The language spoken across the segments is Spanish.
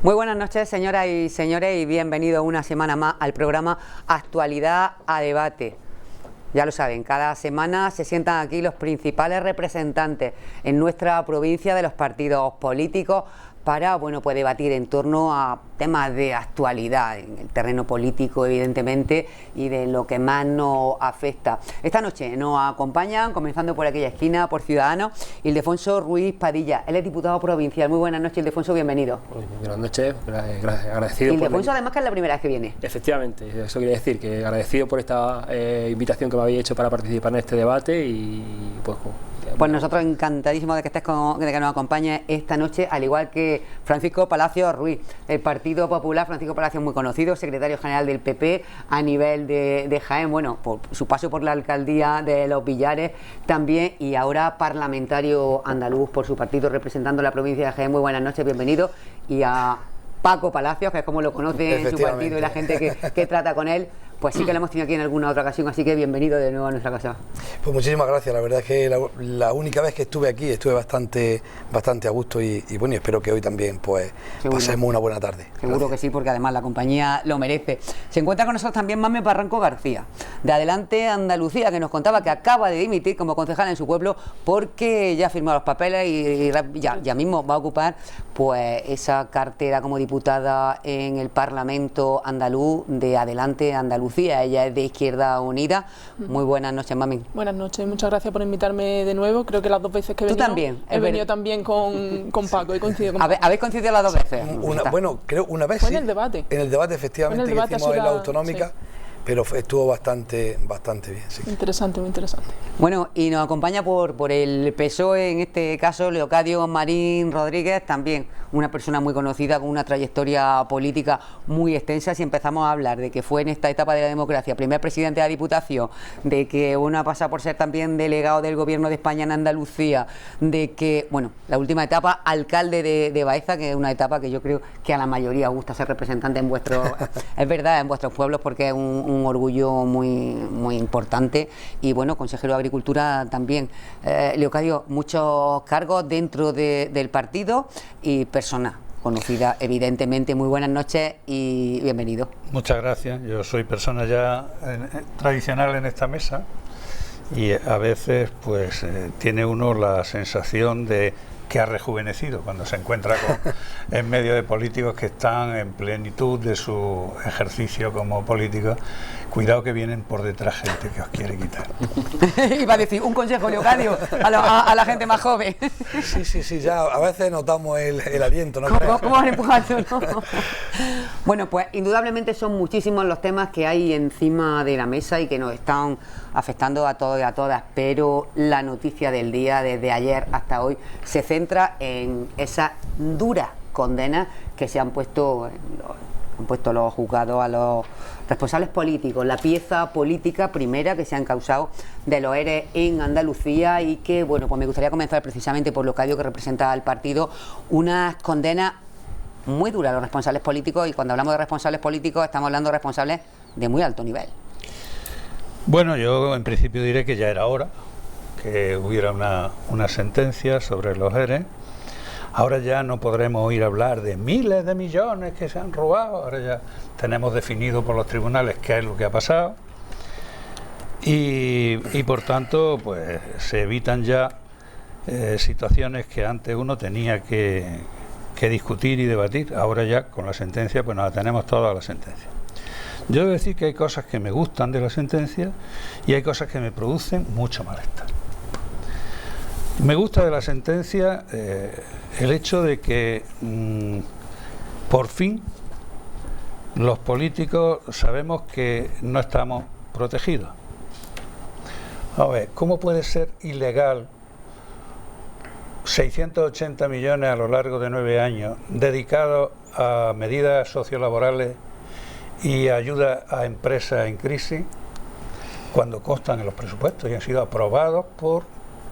Muy buenas noches, señoras y señores, y bienvenidos una semana más al programa Actualidad a Debate. Ya lo saben, cada semana se sientan aquí los principales representantes en nuestra provincia de los partidos políticos para, pues debatir en torno a temas de actualidad en el terreno político, evidentemente, y de lo que más nos afecta. Esta noche nos acompañan, comenzando por aquella esquina, por Ciudadanos, Ildefonso Ruiz Padilla. Él es diputado provincial. Muy buenas noches, Ildefonso, bienvenido. Buenas noches, agradecido. Ildefonso, además, que es la primera vez que viene. Efectivamente, eso quiere decir que agradecido por esta invitación que me habéis hecho para participar en este debate y pues nosotros encantadísimos de que estés de que nos acompañes esta noche, al igual que Francisco Palacios Ruiz, el Partido Popular. Francisco Palacios, muy conocido, secretario general del PP a nivel de Jaén, bueno, por su paso por la alcaldía de Los Villares también, y ahora parlamentario andaluz por su partido representando la provincia de Jaén. Muy buenas noches, bienvenido. Y a Paco Palacios, que es como lo conoce en su partido y la gente que trata con él, pues sí que lo hemos tenido aquí en alguna otra ocasión, así que bienvenido de nuevo a nuestra casa. Pues muchísimas gracias, la verdad es que la única vez que estuve aquí estuve bastante a gusto y bueno, y espero que hoy también pues pasemos una buena tarde. Seguro gracias. Que sí, porque además la compañía lo merece. Se encuentra con nosotros también Mame Barranco García, de Adelante Andalucía, que nos contaba que acaba de dimitir como concejal en su pueblo porque ya ha firmado los papeles y ya mismo va a ocupar pues esa cartera como diputada en el Parlamento andaluz de Adelante Andalucía. Ella es de Izquierda Unida. Muy buenas noches, Mami. Buenas noches, muchas gracias por invitarme de nuevo. Creo que las dos veces que he venido, también, he venido también con Paco, he coincidido con Paco. ¿Habéis coincidido las dos veces? Bueno, creo una vez. Fue sí. En el debate. En el debate, efectivamente, que hicimos en la autonómica. Sí. Pero estuvo bastante bien, sí. Interesante, muy interesante. Bueno, y nos acompaña por el PSOE, en este caso, Leocadio Marín Rodríguez, también una persona muy conocida, con una trayectoria política muy extensa. Si empezamos a hablar de que fue en esta etapa de la democracia primer presidente de la Diputación, de que una pasa por ser también delegado del Gobierno de España en Andalucía, de que, bueno, la última etapa, alcalde de Baeza, que es una etapa que yo creo que a la mayoría gusta ser representante en vuestros, es verdad, en vuestros pueblos, porque es un orgullo muy importante. Y bueno, consejero de Agricultura también. Leocadio, muchos cargos dentro del partido y persona conocida, evidentemente. Muy buenas noches y bienvenido. Muchas gracias. Yo soy persona ya tradicional en esta mesa y a veces pues tiene uno la sensación de que ha rejuvenecido cuando se encuentra en medio de políticos que están en plenitud de su ejercicio como políticos. Cuidado que vienen por detrás gente que os quiere quitar. Iba a decir, un consejo, Leocadio, a la gente más joven. Sí, ya a veces notamos el aliento, ¿no? ¿Cómo van empujando, no? Bueno, pues indudablemente son muchísimos los temas que hay encima de la mesa y que nos están afectando a todos y a todas, pero la noticia del día, desde ayer hasta hoy, se centra en esa dura condena que se han puesto los juzgados a los responsables políticos, la pieza política primera que se han causado de los ERE en Andalucía, y que, bueno, pues me gustaría comenzar precisamente por Leocadio, que representa al partido, unas condenas muy duras a los responsables políticos, y cuando hablamos de responsables políticos estamos hablando de responsables de muy alto nivel. Bueno, yo en principio diré que ya era hora que hubiera una sentencia sobre los ERE. Ahora ya no podremos oír hablar de miles de millones que se han robado. Ahora ya tenemos definido por los tribunales qué es lo que ha pasado y por tanto pues se evitan ya situaciones que antes uno tenía que discutir y debatir. Ahora ya con la sentencia pues nos tenemos toda la sentencia. Yo debo decir que hay cosas que me gustan de la sentencia y hay cosas que me producen mucho malestar. Me gusta de la sentencia el hecho de que por fin los políticos sabemos que no estamos protegidos. A ver, ¿cómo puede ser ilegal 680 millones a lo largo de 9 años dedicados a medidas sociolaborales y ayuda a empresas en crisis cuando constan en los presupuestos y han sido aprobados por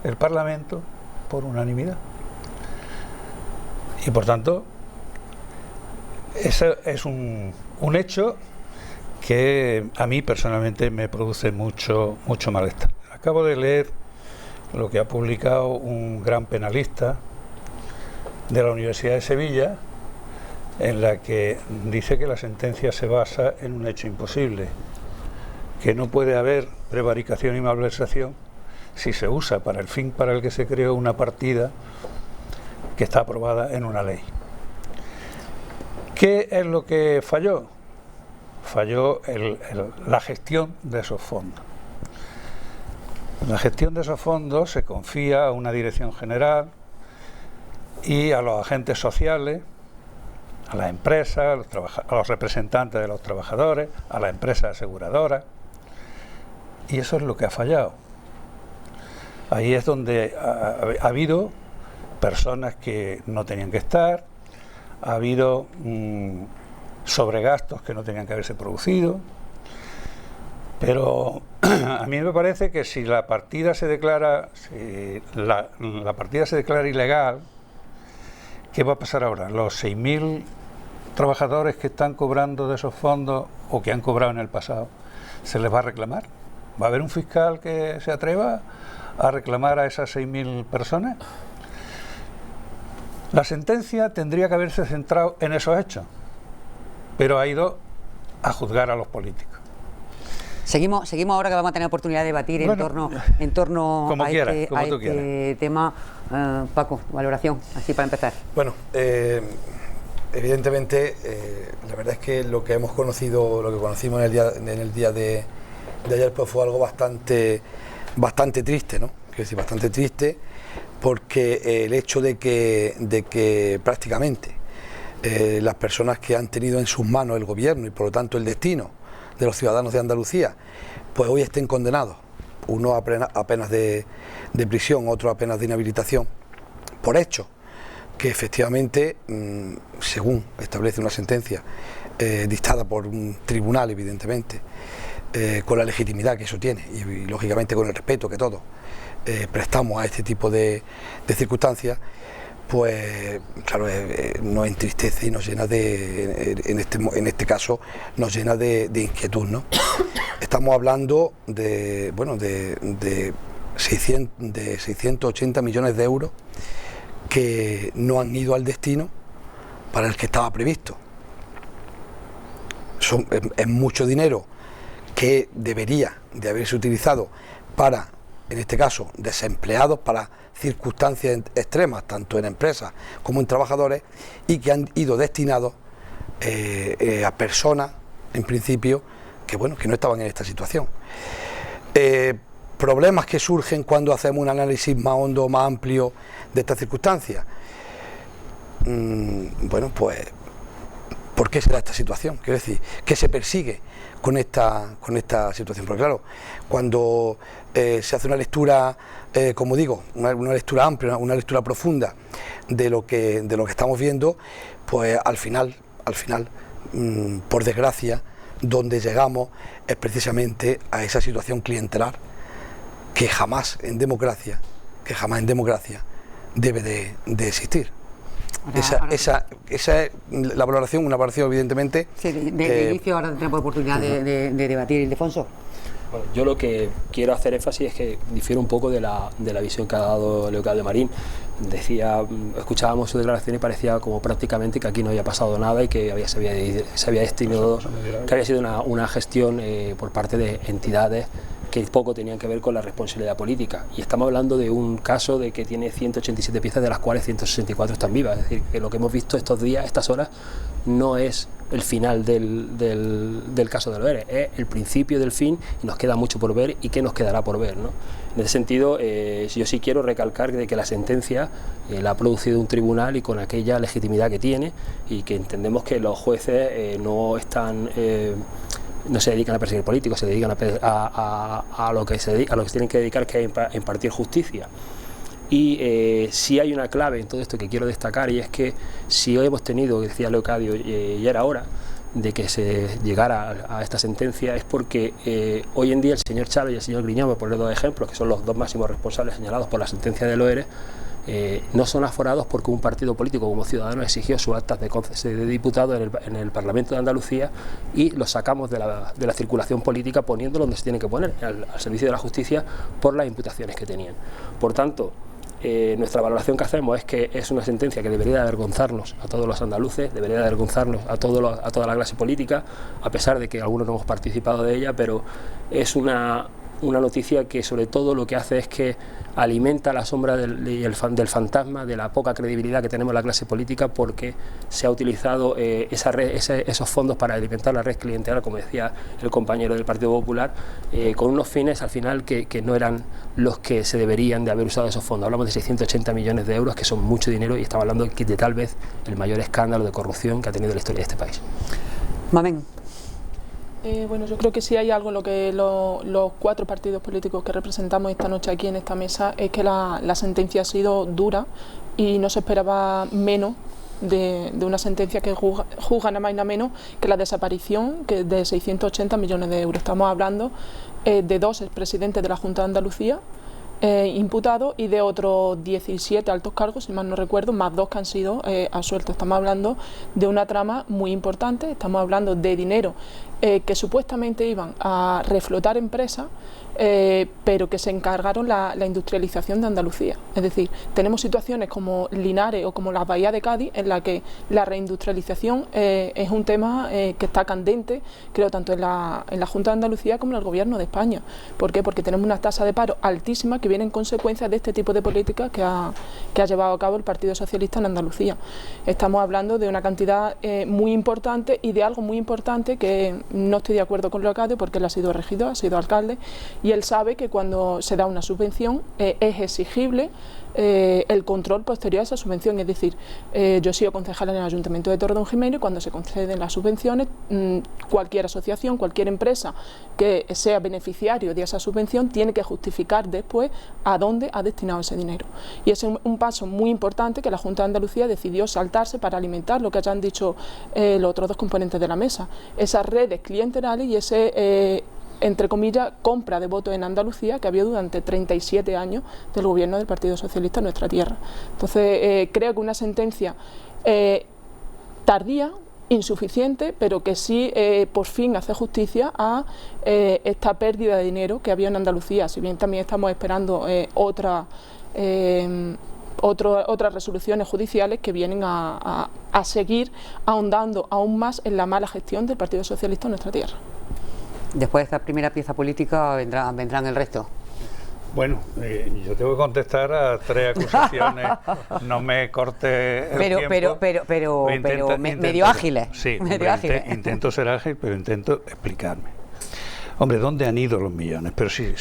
el Parlamento por unanimidad? Y por tanto, eso es un hecho que a mí personalmente me produce mucho malestar. Acabo de leer lo que ha publicado un gran penalista de la Universidad de Sevilla, en la que dice que la sentencia se basa en un hecho imposible, que no puede haber prevaricación y malversación si se usa para el fin para el que se creó una partida que está aprobada en una ley. ¿Qué es lo que falló? Falló la gestión de esos fondos. La gestión de esos fondos se confía a una dirección general y a los agentes sociales, a las empresas, a los representantes de los trabajadores, a las empresas aseguradoras, y eso es lo que ha fallado. Ahí es donde ha habido personas que no tenían que estar, ha habido sobregastos que no tenían que haberse producido, pero a mí me parece que si la partida se declara, la partida se declara ilegal, ¿qué va a pasar ahora? Los 6.000 trabajadores que están cobrando de esos fondos o que han cobrado en el pasado, ¿se les va a reclamar? ¿Va a haber un fiscal que se atreva a reclamar a esas 6.000 personas? La sentencia tendría que haberse centrado en esos hechos, pero ha ido a juzgar a los políticos. Seguimos ahora que vamos a tener oportunidad de debatir en torno como a quieras, este, como a tú este quieras. tema. Paco, valoración, así para empezar. Bueno, evidentemente, la verdad es que lo que hemos conocido, lo que conocimos en el día de ayer, pues fue algo bastante triste, ¿no? Quiero decir, bastante triste, porque el hecho de que prácticamente las personas que han tenido en sus manos el gobierno y por lo tanto el destino de los ciudadanos de Andalucía, pues hoy estén condenados, uno a penas de prisión, otro a penas de inhabilitación, por hechos que efectivamente, según establece una sentencia dictada por un tribunal, evidentemente, con la legitimidad que eso tiene y lógicamente con el respeto que todos prestamos a este tipo de circunstancias, pues claro, nos entristece y nos llena en este caso nos llena de inquietud, ¿no? Estamos hablando de 680 millones de euros que no han ido al destino para el que estaba previsto. Es mucho dinero que debería de haberse utilizado para, en este caso, desempleados, para circunstancias extremas, tanto en empresas como en trabajadores, y que han ido destinados a personas, en principio, que no estaban en esta situación. Problemas que surgen cuando hacemos un análisis más hondo, más amplio de estas circunstancias. Pues, ¿por qué se da esta situación? Quiero decir, ¿qué se persigue con esta situación? Porque claro, cuando se hace una lectura, como digo, una lectura amplia, una lectura profunda de lo que estamos viendo, pues al final, por desgracia, donde llegamos es precisamente a esa situación clientelar que jamás en democracia debe de existir. Esa es la valoración, una valoración evidentemente. Sí, de inicio ahora tenemos oportunidad de debatir, Ildefonso. Bueno, yo lo que quiero hacer énfasis es que difiere un poco de la visión que ha dado Leocadio Marín. Escuchábamos su declaración y parecía como prácticamente que aquí no había pasado nada y que se había destinado, que había sido una gestión por parte de entidades que poco tenían que ver con la responsabilidad política. Y estamos hablando de un caso de que tiene 187 piezas, de las cuales 164 están vivas. Es decir, que lo que hemos visto estos días, estas horas, no es el final del caso de los ERE, es el principio del fin, y nos queda mucho por ver y que nos quedará por ver, ¿no? En ese sentido, yo sí quiero recalcar de que la sentencia la ha producido un tribunal y con aquella legitimidad que tiene, y que entendemos que los jueces no se dedican a perseguir políticos, se dedican a lo que se tienen que dedicar, que es a impartir justicia. Y sí hay una clave en todo esto que quiero destacar, y es que si hoy hemos tenido, que decía Leocadio, y era hora de que se llegara a esta sentencia, es porque hoy en día el señor Chávez y el señor Griñán, por poner dos ejemplos, que son los dos máximos responsables señalados por la sentencia de Loeres, no son aforados porque un partido político como Ciudadanos exigió sus actas de diputado en el Parlamento de Andalucía, y los sacamos de la circulación política poniéndolo donde se tiene que poner, al servicio de la justicia, por las imputaciones que tenían. Por tanto, nuestra valoración que hacemos es que es una sentencia que debería de avergonzarnos a todos los andaluces, debería de avergonzarnos a toda la clase política, a pesar de que algunos no hemos participado de ella, pero es una noticia que sobre todo lo que hace es que alimenta la sombra del fantasma de la poca credibilidad que tenemos en la clase política, porque se ha utilizado esos fondos para alimentar la red clientelar, como decía el compañero del Partido Popular, con unos fines al final que no eran los que se deberían de haber usado esos fondos. Hablamos de 680 millones de euros, que son mucho dinero, y estamos hablando de tal vez el mayor escándalo de corrupción que ha tenido la historia de este país. Mamen. Bueno, yo creo que sí hay algo en lo que los 4 partidos políticos que representamos esta noche aquí en esta mesa, es que la sentencia ha sido dura y no se esperaba menos de una sentencia que juzga nada más y nada menos que la desaparición de 680 millones de euros. Estamos hablando de 2 expresidentes de la Junta de Andalucía imputados y de otros 17 altos cargos, si mal no recuerdo, más 2 que han sido absueltos. Estamos hablando de una trama muy importante, estamos hablando de dinero que supuestamente iban a reflotar empresas, pero que se encargaron la industrialización de Andalucía. Es decir, tenemos situaciones como Linares o como la Bahía de Cádiz, en la que la reindustrialización es un tema que está candente, creo, tanto en la Junta de Andalucía como en el Gobierno de España. ¿Por qué? Porque tenemos una tasa de paro altísima que viene en consecuencia de este tipo de políticas que ha llevado a cabo el Partido Socialista en Andalucía. Estamos hablando de una cantidad muy importante y de algo muy importante que no estoy de acuerdo con Leocadio, porque él ha sido regidor, ha sido alcalde, y él sabe que cuando se da una subvención es exigible el control posterior a esa subvención. Es decir, yo he sido concejal en el Ayuntamiento de Torredonjimeno, y cuando se conceden las subvenciones, cualquier asociación, cualquier empresa que sea beneficiario de esa subvención tiene que justificar después a dónde ha destinado ese dinero. Y ese es un paso muy importante que la Junta de Andalucía decidió saltarse para alimentar lo que hayan dicho los otros 2 componentes de la mesa, esas redes clientelares y ese entre comillas, compra de votos en Andalucía que había durante 37 años del gobierno del Partido Socialista en nuestra tierra. Entonces, creo que una sentencia tardía, insuficiente, pero que sí por fin hace justicia a esta pérdida de dinero que había en Andalucía, si bien también estamos esperando otras resoluciones judiciales que vienen a seguir ahondando aún más en la mala gestión del Partido Socialista en nuestra tierra. Después de esta primera pieza política vendrán el resto. Bueno, yo tengo que contestar a 3 acusaciones, no me corte el tiempo. Pero medio ágiles. Sí, intento ser ágil, pero intento explicarme. Hombre, ¿dónde han ido los millones? Pero si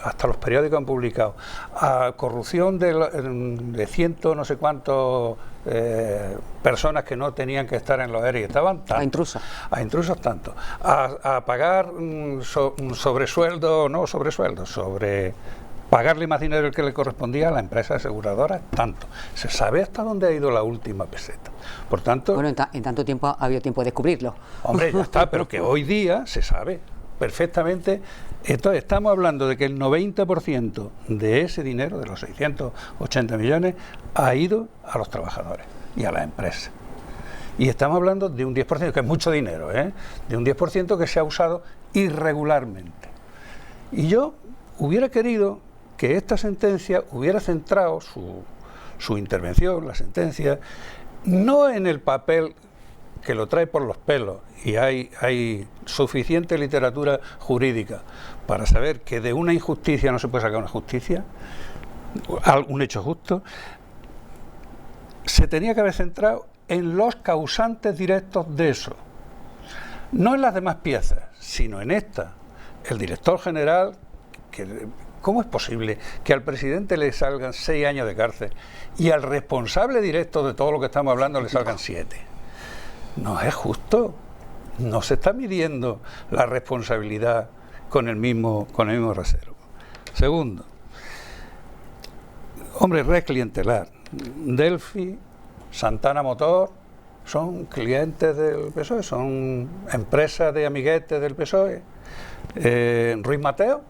hasta los periódicos han publicado a corrupción de ciento no sé cuántos personas que no tenían que estar en los ERE y estaban tanto, a intrusos tanto, a pagar sobre pagarle más dinero del que le correspondía a la empresa aseguradora, tanto. Se sabe hasta dónde ha ido la última peseta. Por tanto, bueno, en tanto tiempo ha habido tiempo de descubrirlo. Hombre, ya está, pero que hoy día se sabe perfectamente. Entonces, estamos hablando de que el 90% de ese dinero, de los 680 millones, ha ido a los trabajadores y a las empresas. Y estamos hablando de un 10%, que es mucho dinero, de un 10% que se ha usado irregularmente. Y yo hubiera querido que esta sentencia hubiera centrado su intervención, la sentencia, no en el papel que lo trae por los pelos, y hay suficiente literatura jurídica para saber que de una injusticia no se puede sacar una justicia, un hecho justo. Se tenía que haber centrado en los causantes directos de eso, no en las demás piezas, sino en esta. El director general, ¿cómo es posible que al presidente le salgan 6 años de cárcel y al responsable directo de todo lo que estamos hablando le salgan 7? No es justo. No se está midiendo la responsabilidad con el mismo rasero. Segundo, hombre, red clientelar. Delphi, Santana Motor, son clientes del PSOE, son empresas de amiguetes del PSOE. Ruiz Mateo,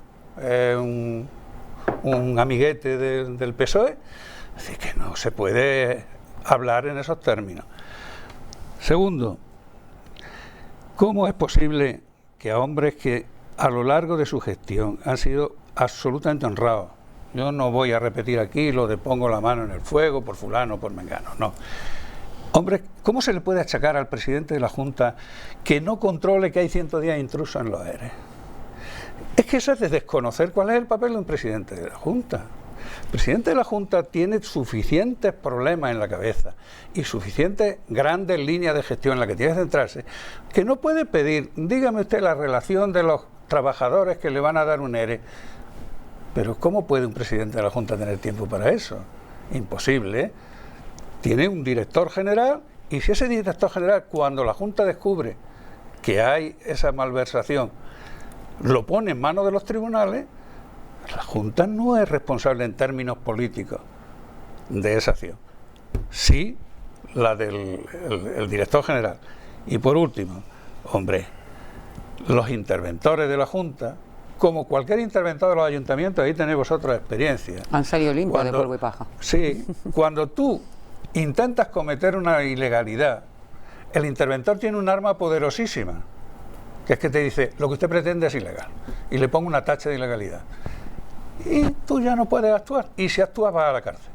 un amiguete del PSOE. Es decir, que no se puede hablar en esos términos. Segundo, ¿cómo es posible que a hombres que a lo largo de su gestión han sido absolutamente honrados, Yo no voy a repetir aquí lo de pongo la mano en el fuego por fulano, por mengano, no. Hombre, ¿cómo se le puede achacar al presidente de la Junta que no controle que hay 110 intrusos en los ERE? Es que eso es de desconocer cuál es el papel de un presidente de la Junta. El presidente de la Junta tiene suficientes problemas en la cabeza y suficientes grandes líneas de gestión en las que tiene que centrarse, que no puede pedir, dígame usted la relación de los trabajadores que le van a dar un ERE. Pero ¿cómo puede un presidente de la Junta tener tiempo para eso? Imposible, ¿eh? Tiene un director general, y si ese director general, cuando la Junta descubre que hay esa malversación, lo pone en manos de los tribunales, la Junta no es responsable en términos políticos de esa acción. Sí, la del el director general. Y por último, hombre, los interventores de la Junta, como cualquier interventor de los ayuntamientos, ahí tenéis vosotros experiencia. Han salido limpios de polvo y paja. Sí, cuando tú intentas cometer una ilegalidad, el interventor tiene un arma poderosísima, que es que te dice, lo que usted pretende es ilegal, y le pongo una tacha de ilegalidad. Y tú ya no puedes actuar, y si actúas vas a la cárcel.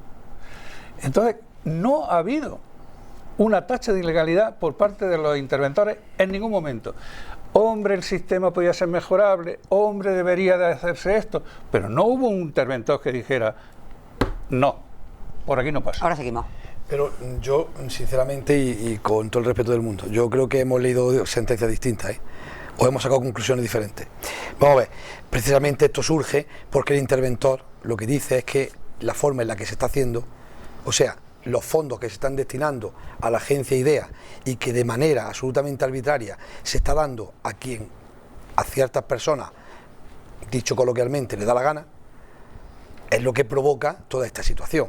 Entonces, no ha habido una tacha de ilegalidad por parte de los interventores en ningún momento. Hombre, el sistema podía ser mejorable, hombre, debería de hacerse esto, pero no hubo un interventor que dijera, no, por aquí no pasa. Ahora seguimos. Pero yo, sinceramente, y con todo el respeto del mundo, yo creo que hemos leído sentencias distintas, ¿eh? O hemos sacado conclusiones diferentes. Vamos a ver, precisamente esto surge porque el interventor lo que dice es que la forma en la que se está haciendo, o sea, los fondos que se están destinando a la agencia IDEA y que de manera absolutamente arbitraria se está dando a quien, a ciertas personas, dicho coloquialmente, le da la gana, es lo que provoca toda esta situación.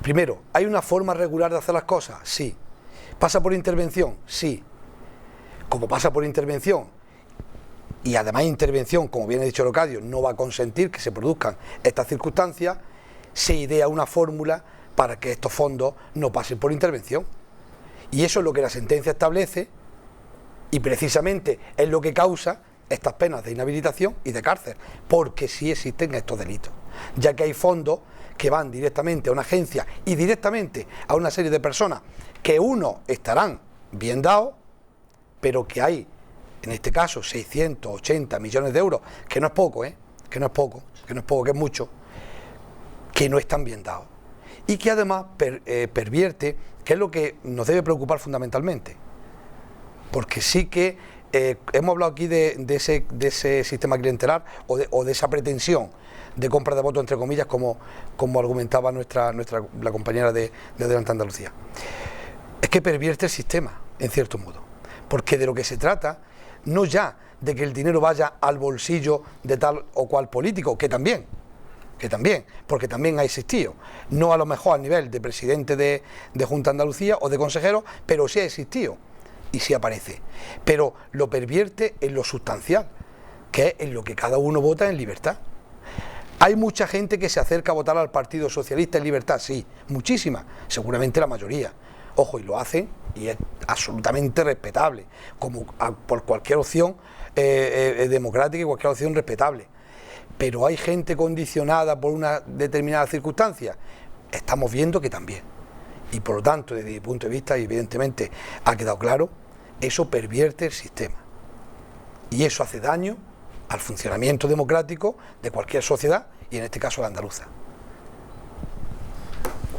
Primero, ¿hay una forma regular de hacer las cosas? Sí. ¿Pasa por intervención? Sí. Como pasa por intervención, y además intervención, como bien ha dicho Leocadio, no va a consentir que se produzcan estas circunstancias, se idea una fórmula para que estos fondos no pasen por intervención. Y eso es lo que la sentencia establece, y precisamente es lo que causa estas penas de inhabilitación y de cárcel, porque sí existen estos delitos, ya que hay fondos que van directamente a una agencia y directamente a una serie de personas que unos estarán bien dados, pero que hay, en este caso, 680 millones de euros, que no es poco, que no es poco, que es mucho, que no están bien dados. Y que además pervierte, que es lo que nos debe preocupar fundamentalmente. Porque sí que hemos hablado aquí de ese sistema clientelar o de esa pretensión de compra de votos, entre comillas, como argumentaba la compañera de Adelante Andalucía. Es que pervierte el sistema, en cierto modo. Porque de lo que se trata, no ya de que el dinero vaya al bolsillo de tal o cual político, que también, porque también ha existido, no a lo mejor a nivel de presidente de Junta de Andalucía o de consejero, pero sí ha existido y sí aparece. Pero lo pervierte en lo sustancial, que es en lo que cada uno vota en libertad. ¿Hay mucha gente que se acerca a votar al Partido Socialista en libertad? Sí, muchísima, seguramente la mayoría. Ojo, y lo hacen, y es absolutamente respetable, como por cualquier opción democrática y cualquier opción respetable. Pero hay gente condicionada por una determinada circunstancia. Estamos viendo que también. Y por lo tanto, desde mi punto de vista, y evidentemente ha quedado claro, eso pervierte el sistema. Y eso hace daño al funcionamiento democrático de cualquier sociedad, y en este caso la andaluza.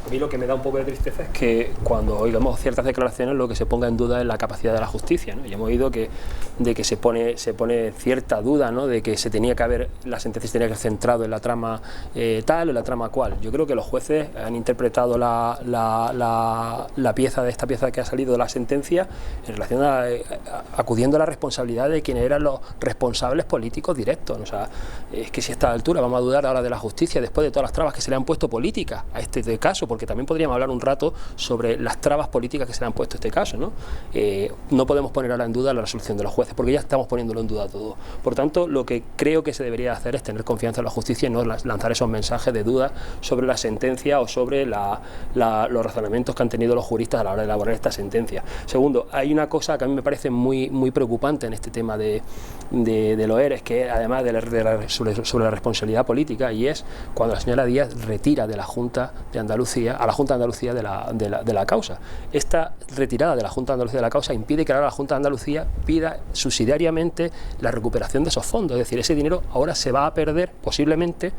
A mí lo que me da un poco de tristeza es que cuando oigamos ciertas declaraciones lo que se ponga en duda es la capacidad de la justicia, ¿no? Y hemos oído de que se pone cierta duda, ¿no? De que la sentencia se tenía que haber centrado en la trama tal o en la trama cual. Yo creo que los jueces han interpretado esta pieza que ha salido de la sentencia en relación acudiendo a la responsabilidad de quienes eran los responsables políticos directos. O sea, es que si a esta altura vamos a dudar ahora de la justicia después de todas las trabas que se le han puesto políticas a este caso, porque también podríamos hablar un rato sobre las trabas políticas que se le han puesto a este caso, ¿no? No podemos poner ahora en duda la resolución de los jueces, porque ya estamos poniéndolo en duda todo. Por tanto, lo que creo que se debería hacer es tener confianza en la justicia y no lanzar esos mensajes de duda sobre la sentencia o sobre los razonamientos que han tenido los juristas a la hora de elaborar esta sentencia. Segundo, hay una cosa que a mí me parece muy preocupante en este tema de los ERES, que además sobre la responsabilidad política, y es cuando la señora Díaz retira de la Junta de Andalucía a la Junta de Andalucía de la causa. Esta retirada de la Junta de Andalucía de la causa impide que ahora la Junta de Andalucía pida subsidiariamente la recuperación de esos fondos, es decir, ese dinero ahora se va a perder posiblemente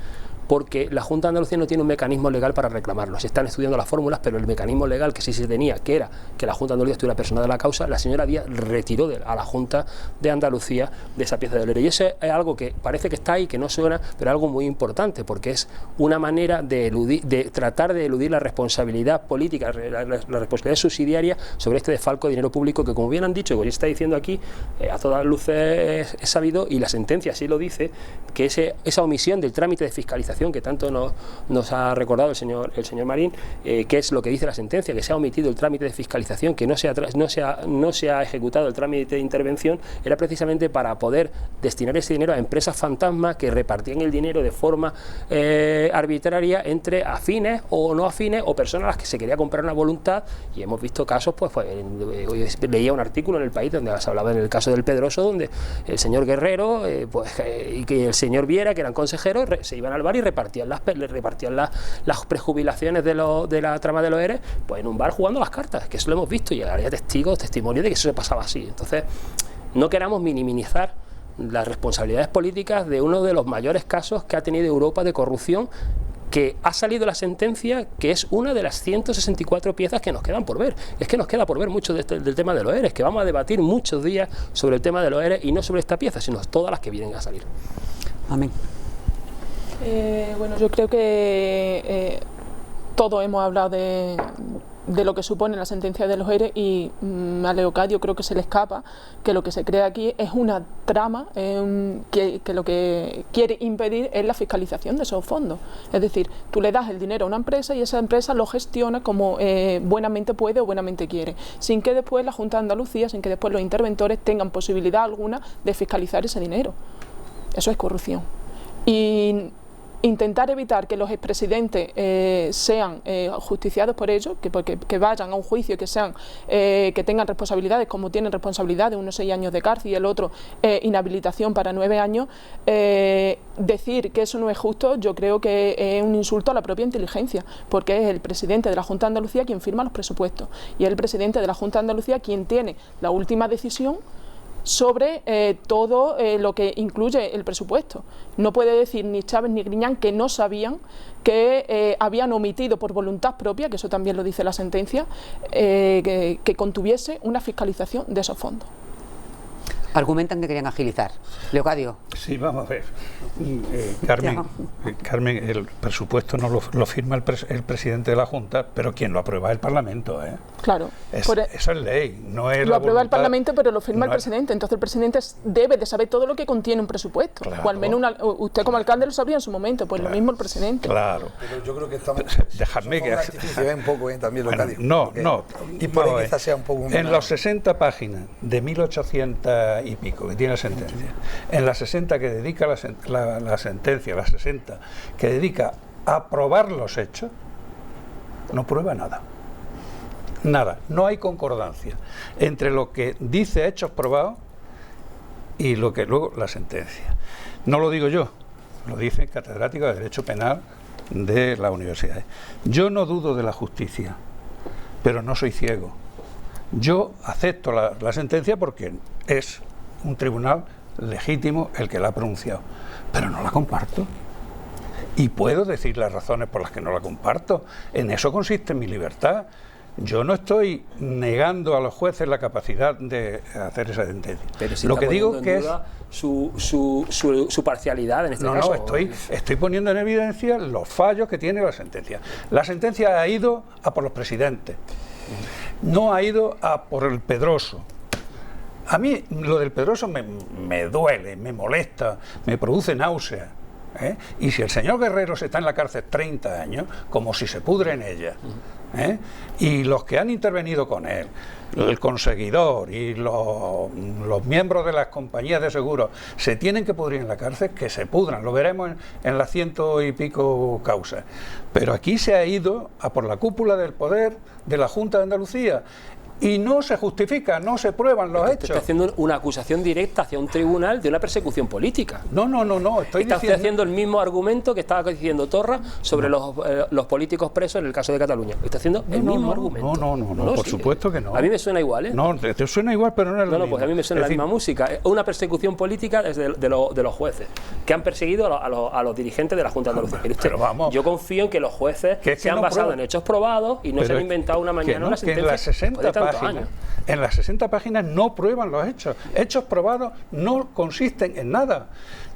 porque la Junta de Andalucía no tiene un mecanismo legal para reclamarlo. Se están estudiando las fórmulas, pero el mecanismo legal que sí se tenía, que era que la Junta de Andalucía estuviera personada de la causa, la señora Díaz retiró a la Junta de Andalucía de esa pieza de ley. Y eso es algo que parece que está ahí, que no suena, pero es algo muy importante, porque es una manera de tratar de eludir la responsabilidad política, la responsabilidad subsidiaria sobre este desfalco de dinero público que, como bien han dicho, como ya está diciendo aquí, a todas luces es sabido, y la sentencia así lo dice, que esa omisión del trámite de fiscalización que tanto nos ha recordado el señor Marín, que es lo que dice la sentencia, que se ha omitido el trámite de fiscalización, que no se ha ejecutado el trámite de intervención, era precisamente para poder destinar ese dinero a empresas fantasmas que repartían el dinero de forma arbitraria entre afines o no afines, o personas a las que se quería comprar una voluntad, y hemos visto casos, hoy leía un artículo en El País donde se hablaba en el caso del Pedroso, donde el señor Guerrero y que el señor Viera, que eran consejeros, se iban al bar y repartían las prejubilaciones de la trama de los ERE, pues en un bar jugando las cartas, que eso lo hemos visto y había testimonios de que eso se pasaba así. Entonces, no queramos minimizar las responsabilidades políticas de uno de los mayores casos que ha tenido Europa de corrupción, que ha salido la sentencia, que es una de las 164 piezas que nos quedan por ver. Es que nos queda por ver mucho del tema de los ERE, que vamos a debatir muchos días sobre el tema de los ERE, y no sobre esta pieza, sino todas las que vienen a salir. Amén. Bueno, yo creo que todos hemos hablado de lo que supone la sentencia de los ERE, y a Leocadio creo que se le escapa que lo que se crea aquí es una trama que lo que quiere impedir es la fiscalización de esos fondos. Es decir, tú le das el dinero a una empresa y esa empresa lo gestiona como buenamente puede o buenamente quiere, sin que después la Junta de Andalucía, sin que después los interventores tengan posibilidad alguna de fiscalizar ese dinero. Eso es corrupción. Y intentar evitar que los expresidentes sean justiciados por ello, que vayan a un juicio, que tengan responsabilidades, como tienen responsabilidades, unos 6 años de cárcel y el otro inhabilitación para 9 años, decir que eso no es justo, yo creo que es un insulto a la propia inteligencia, porque es el presidente de la Junta de Andalucía quien firma los presupuestos, y es el presidente de la Junta de Andalucía quien tiene la última decisión sobre todo lo que incluye el presupuesto. No puede decir ni Chávez ni Griñán que no sabían que habían omitido por voluntad propia, que eso también lo dice la sentencia, que contuviese una fiscalización de esos fondos. Argumentan que querían agilizar. Leocadio. Sí, vamos a ver. Carmen, el presupuesto no lo firma el presidente de la Junta, pero quien lo aprueba es el Parlamento, ¿eh? Claro. Eso es ley, no es lo aprueba el Parlamento, pero lo firma el presidente. Entonces el presidente debe de saber todo lo que contiene un presupuesto. Claro. O al menos usted como alcalde lo sabría en su momento, pues claro, lo mismo el presidente. Claro. Pero yo creo que estamos... Dejadme que... Se ve un poco también lo que No. Y por ahí quizás sea un poco... En los 60 páginas de 1800 y pico que tiene la sentencia, en las 60 que dedica la sentencia, las 60 que dedica a probar los hechos, no prueba nada. Nada, no hay concordancia entre lo que dice hechos probados y lo que luego la sentencia. No lo digo yo, lo dice el catedrático de Derecho Penal de la universidad. Yo no dudo de la justicia, pero no soy ciego. Yo acepto la sentencia porque es un tribunal legítimo el que la ha pronunciado, pero no la comparto. Y puedo decir las razones por las que no la comparto. En eso consiste mi libertad. Yo no estoy negando a los jueces la capacidad de hacer esa sentencia. Pero si lo que digo que es su parcialidad en este caso. No, estoy poniendo en evidencia los fallos que tiene la sentencia. La sentencia ha ido a por los presidentes, no ha ido a por el Pedroso. A mí lo del Pedroso me duele, me molesta, me produce náusea. Y si el señor Guerreros está en la cárcel 30 años, como si se pudre en ella, y los que han intervenido con él, el conseguidor y los miembros de las compañías de seguros se tienen que pudrir en la cárcel, que se pudran, lo veremos en las 100 y pico causas. Pero aquí se ha ido a por la cúpula del poder de la Junta de Andalucía. Y no se justifica, no se prueban los hechos. Está haciendo una acusación directa hacia un tribunal de una persecución política. No, Está haciendo el mismo argumento que estaba diciendo Torra sobre los políticos presos en el caso de Cataluña. Está haciendo el mismo argumento. No, por supuesto que no. A mí me suena igual, ¿eh? No, te suena igual, pero no es lo mismo. No, pues a mí me suena la misma música. Es una persecución política de los jueces, que han perseguido a los dirigentes de la Junta de Andalucía. Pero vamos, yo confío en que los jueces se han basado en hechos probados y no se han inventado una mañana una sentencia. En las 60 en las 60 páginas no prueban los hechos. Hechos probados no consisten en nada.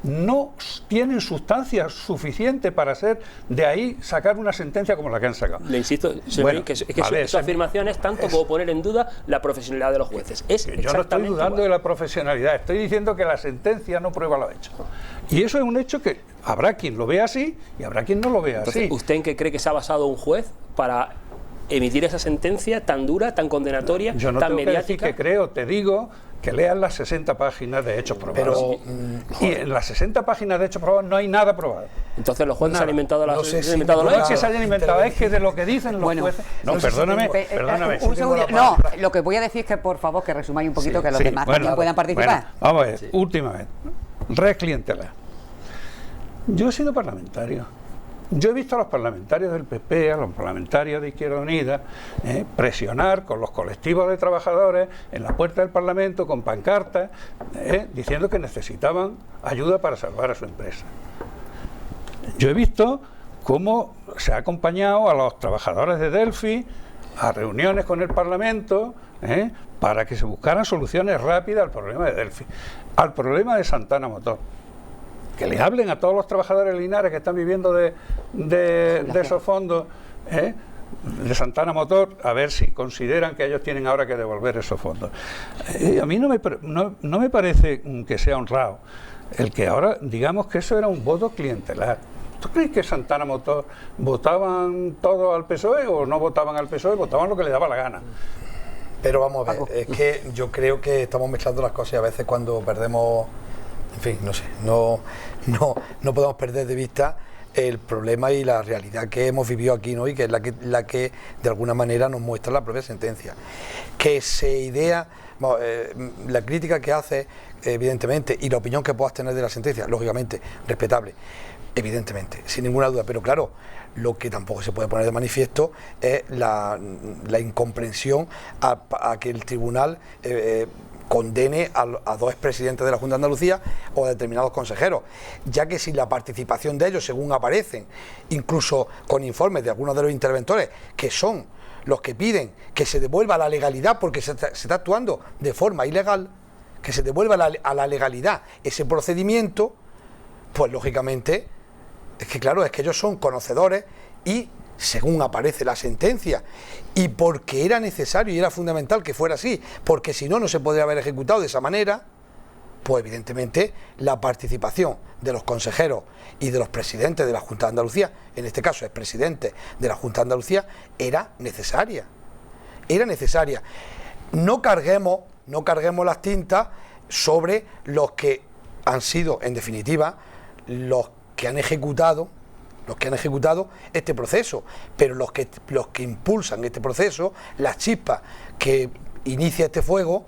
No tienen sustancia suficiente para hacer de ahí sacar una sentencia como la que han sacado. Le insisto, su afirmación es tanto como poner en duda la profesionalidad de los jueces. Yo no estoy dudando de la profesionalidad, estoy diciendo que la sentencia no prueba los hechos. Y eso es un hecho que habrá quien lo vea así y habrá quien no lo vea así. ¿Usted en qué cree que se ha basado un juez para emitir esa sentencia tan dura, tan condenatoria, yo no tan tengo mediática? Que decir que creo, te digo que lean las 60 páginas de hechos probados. Y en las 60 páginas de hechos probados no hay nada probado. Entonces los jueces han inventado las... No es que se hayan inventado, es que de lo que dicen los jueces... No, perdóname. Un segundito. No, lo que voy a decir es que por favor que resumáis un poquito, que los demás también puedan participar. Vamos a ver, última vez. Red clientelar. Yo he sido parlamentario. Yo he visto a los parlamentarios del PP, a los parlamentarios de Izquierda Unida, presionar con los colectivos de trabajadores en la puerta del Parlamento con pancartas, diciendo que necesitaban ayuda para salvar a su empresa. Yo he visto cómo se ha acompañado a los trabajadores de Delphi a reuniones con el Parlamento para que se buscaran soluciones rápidas al problema de Delphi, al problema de Santana Motor. Que le hablen a todos los trabajadores de Linares que están viviendo de esos fondos de Santana Motor, a ver si consideran que ellos tienen ahora que devolver esos fondos. A mí no me parece que sea honrado el que ahora digamos que eso era un voto clientelar. ¿Tú crees que Santana Motor votaban todos al PSOE o no votaban al PSOE? Votaban lo que les daba la gana. Pero vamos a ver, es que yo creo que estamos mezclando las cosas y a veces cuando perdemos... En fin, no sé, no podemos perder de vista el problema y la realidad que hemos vivido aquí, ¿no? Y que es la que de alguna manera nos muestra la propia sentencia. Que se idea, la crítica que hace, evidentemente, y la opinión que puedas tener de la sentencia, lógicamente, respetable, evidentemente, sin ninguna duda, pero claro, lo que tampoco se puede poner de manifiesto es la incomprensión a que el tribunal... condene a dos expresidentes de la Junta de Andalucía o a determinados consejeros, ya que sin la participación de ellos, según aparecen, incluso con informes de algunos de los interventores, que son los que piden que se devuelva la legalidad porque se está actuando de forma ilegal, que se devuelva a la legalidad ese procedimiento, pues lógicamente, es que claro, es que ellos son conocedores y según aparece la sentencia, y porque era necesario y era fundamental que fuera así, porque si no, no se podría haber ejecutado de esa manera, pues evidentemente la participación de los consejeros y de los presidentes de la Junta de Andalucía, en este caso el presidente de la Junta de Andalucía, era necesaria. Era necesaria. No carguemos las tintas sobre los que han sido, en definitiva, los que han ejecutado este proceso, pero los que impulsan este proceso, las chispas que inicia este fuego,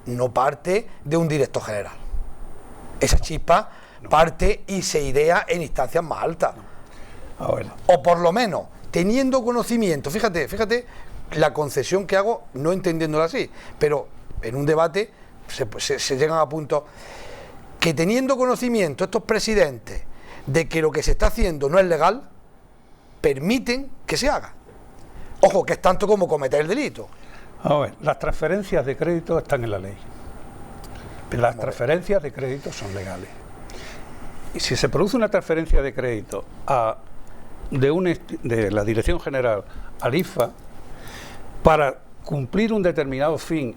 no parte de un director general. Esa chispa parte y se idea en instancias más altas. O por lo menos, teniendo conocimiento, fíjate la concesión que hago, no entendiéndola así, pero en un debate se llegan a puntos que teniendo conocimiento estos presidentes de que lo que se está haciendo no es legal, permiten que se haga. Ojo, que es tanto como cometer el delito. A ver, las transferencias de crédito están en la ley. Las transferencias de crédito son legales. Y si se produce una transferencia de crédito de la Dirección General al IFA para cumplir un determinado fin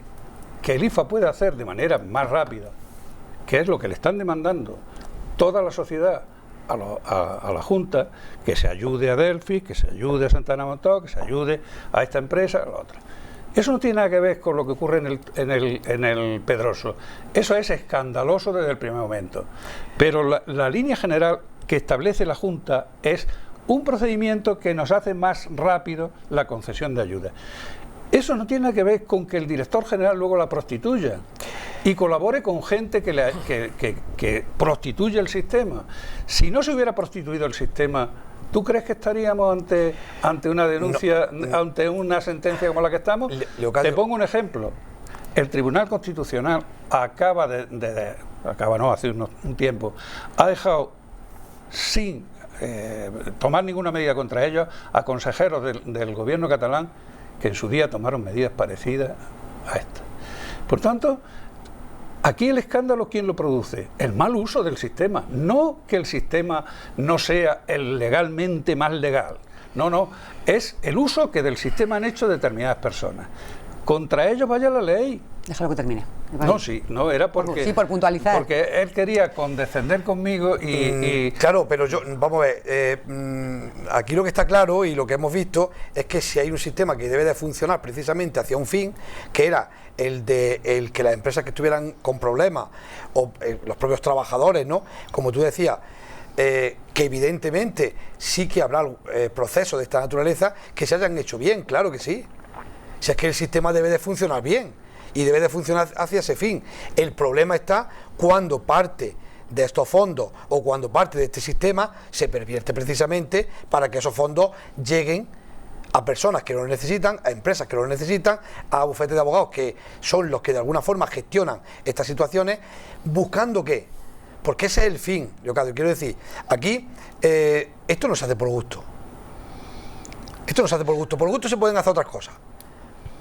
que el IFA puede hacer de manera más rápida, que es lo que le están demandando toda la sociedad a la Junta que se ayude a Delphi, que se ayude a Santana Motor, que se ayude a esta empresa, a la otra. Eso no tiene nada que ver con lo que ocurre en el Pedroso. Eso es escandaloso desde el primer momento. Pero la línea general que establece la Junta es un procedimiento que nos hace más rápido la concesión de ayuda. Eso no tiene nada que ver con que el director general luego la prostituya y colabore con gente que prostituye el sistema. Si no se hubiera prostituido el sistema, ¿tú crees que estaríamos ante una denuncia, ante una sentencia como la que estamos? Te pongo un ejemplo. El Tribunal Constitucional hace un tiempo, ha dejado sin tomar ninguna medida contra ellos a consejeros del gobierno catalán que en su día tomaron medidas parecidas a esta. Por tanto, aquí el escándalo, ¿quién lo produce? El mal uso del sistema. No que el sistema no sea el legalmente más legal. No, es el uso que del sistema han hecho determinadas personas. Contra ellos vaya la ley. Déjalo que termine. No, era porque... Sí, por puntualizar. Porque él quería condescender conmigo y... Claro, pero vamos a ver, aquí lo que está claro y lo que hemos visto es que si hay un sistema que debe de funcionar precisamente hacia un fin, que era el que las empresas que estuvieran con problemas, o los propios trabajadores, ¿no? Como tú decías, que evidentemente sí que habrá procesos de esta naturaleza que se hayan hecho bien, claro que sí. Si es que el sistema debe de funcionar bien y debe de funcionar hacia ese fin. El problema está cuando parte de estos fondos o cuando parte de este sistema se pervierte precisamente para que esos fondos lleguen a personas que no lo necesitan, a empresas que no lo necesitan, a bufetes de abogados que son los que de alguna forma gestionan estas situaciones, buscando ¿qué? Porque ese es el fin, Leocadio. Quiero decir, aquí esto no se hace por gusto. Esto no se hace por gusto se pueden hacer otras cosas.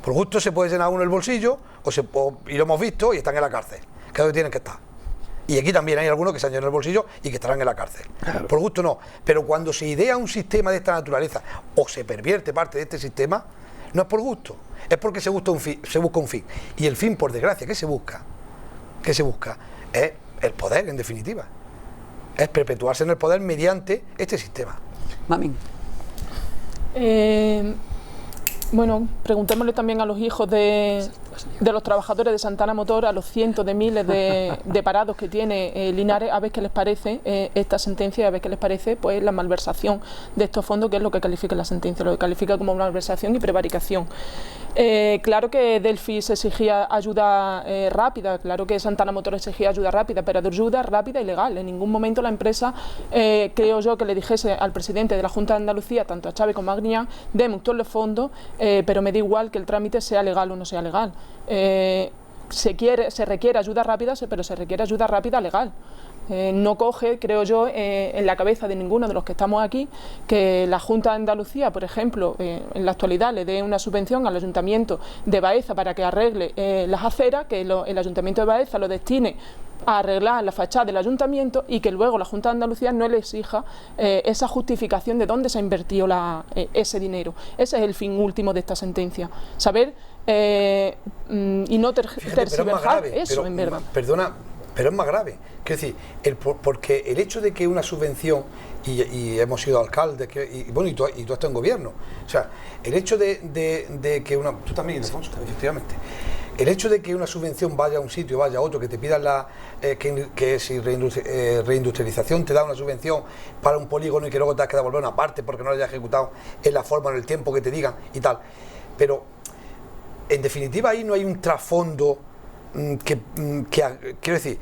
Por gusto se puede llenar uno el bolsillo y lo hemos visto y están en la cárcel, que es donde tienen que estar. Y aquí también hay algunos que se han llenado el bolsillo y que estarán en la cárcel. Claro. Por gusto no, pero cuando se idea un sistema de esta naturaleza o se pervierte parte de este sistema, no es por gusto, es porque se busca un fin. Y el fin, por desgracia, ¿qué se busca? ¿Qué se busca? Es el poder, en definitiva. Es perpetuarse en el poder mediante este sistema. Mami. Bueno, preguntémosle también a los hijos de los trabajadores de Santana Motor, a los cientos de miles de parados que tiene Linares, a ver qué les parece esta sentencia, a ver qué les parece pues la malversación de estos fondos, que es lo que califica la sentencia, lo que califica como malversación y prevaricación. Claro que Delphi se exigía ayuda rápida, claro que Santana Motor exigía ayuda rápida, pero ayuda rápida y legal. En ningún momento la empresa, creo yo, que le dijese al presidente de la Junta de Andalucía, tanto a Chávez como a Griñán, deme todos los fondos, pero me da igual que el trámite sea legal o no sea legal. Se requiere ayuda rápida, pero se requiere ayuda rápida legal. No coge, creo yo, en la cabeza de ninguno de los que estamos aquí, que la Junta de Andalucía, por ejemplo, en la actualidad le dé una subvención al Ayuntamiento de Baeza para que arregle las aceras, que el Ayuntamiento de Baeza lo destine a arreglar la fachada del Ayuntamiento y que luego la Junta de Andalucía no le exija esa justificación de dónde se ha invertido ese dinero. Ese es el fin último de esta sentencia, saber y no tergiversar eso, en verdad. Perdona, pero es más grave. Quiero decir, porque el hecho de que una subvención, y hemos sido alcaldes, y tú has estado en gobierno, o sea, el hecho de que una... Tú también, Alfonso, efectivamente. El hecho de que una subvención vaya a un sitio, vaya a otro, que te pidan que si reindustrialización te da una subvención para un polígono y que luego te has que devolver una parte porque no lo hayas ejecutado en la forma, en el tiempo que te digan y tal. Pero, en definitiva, ahí no hay un trasfondo quiero decir,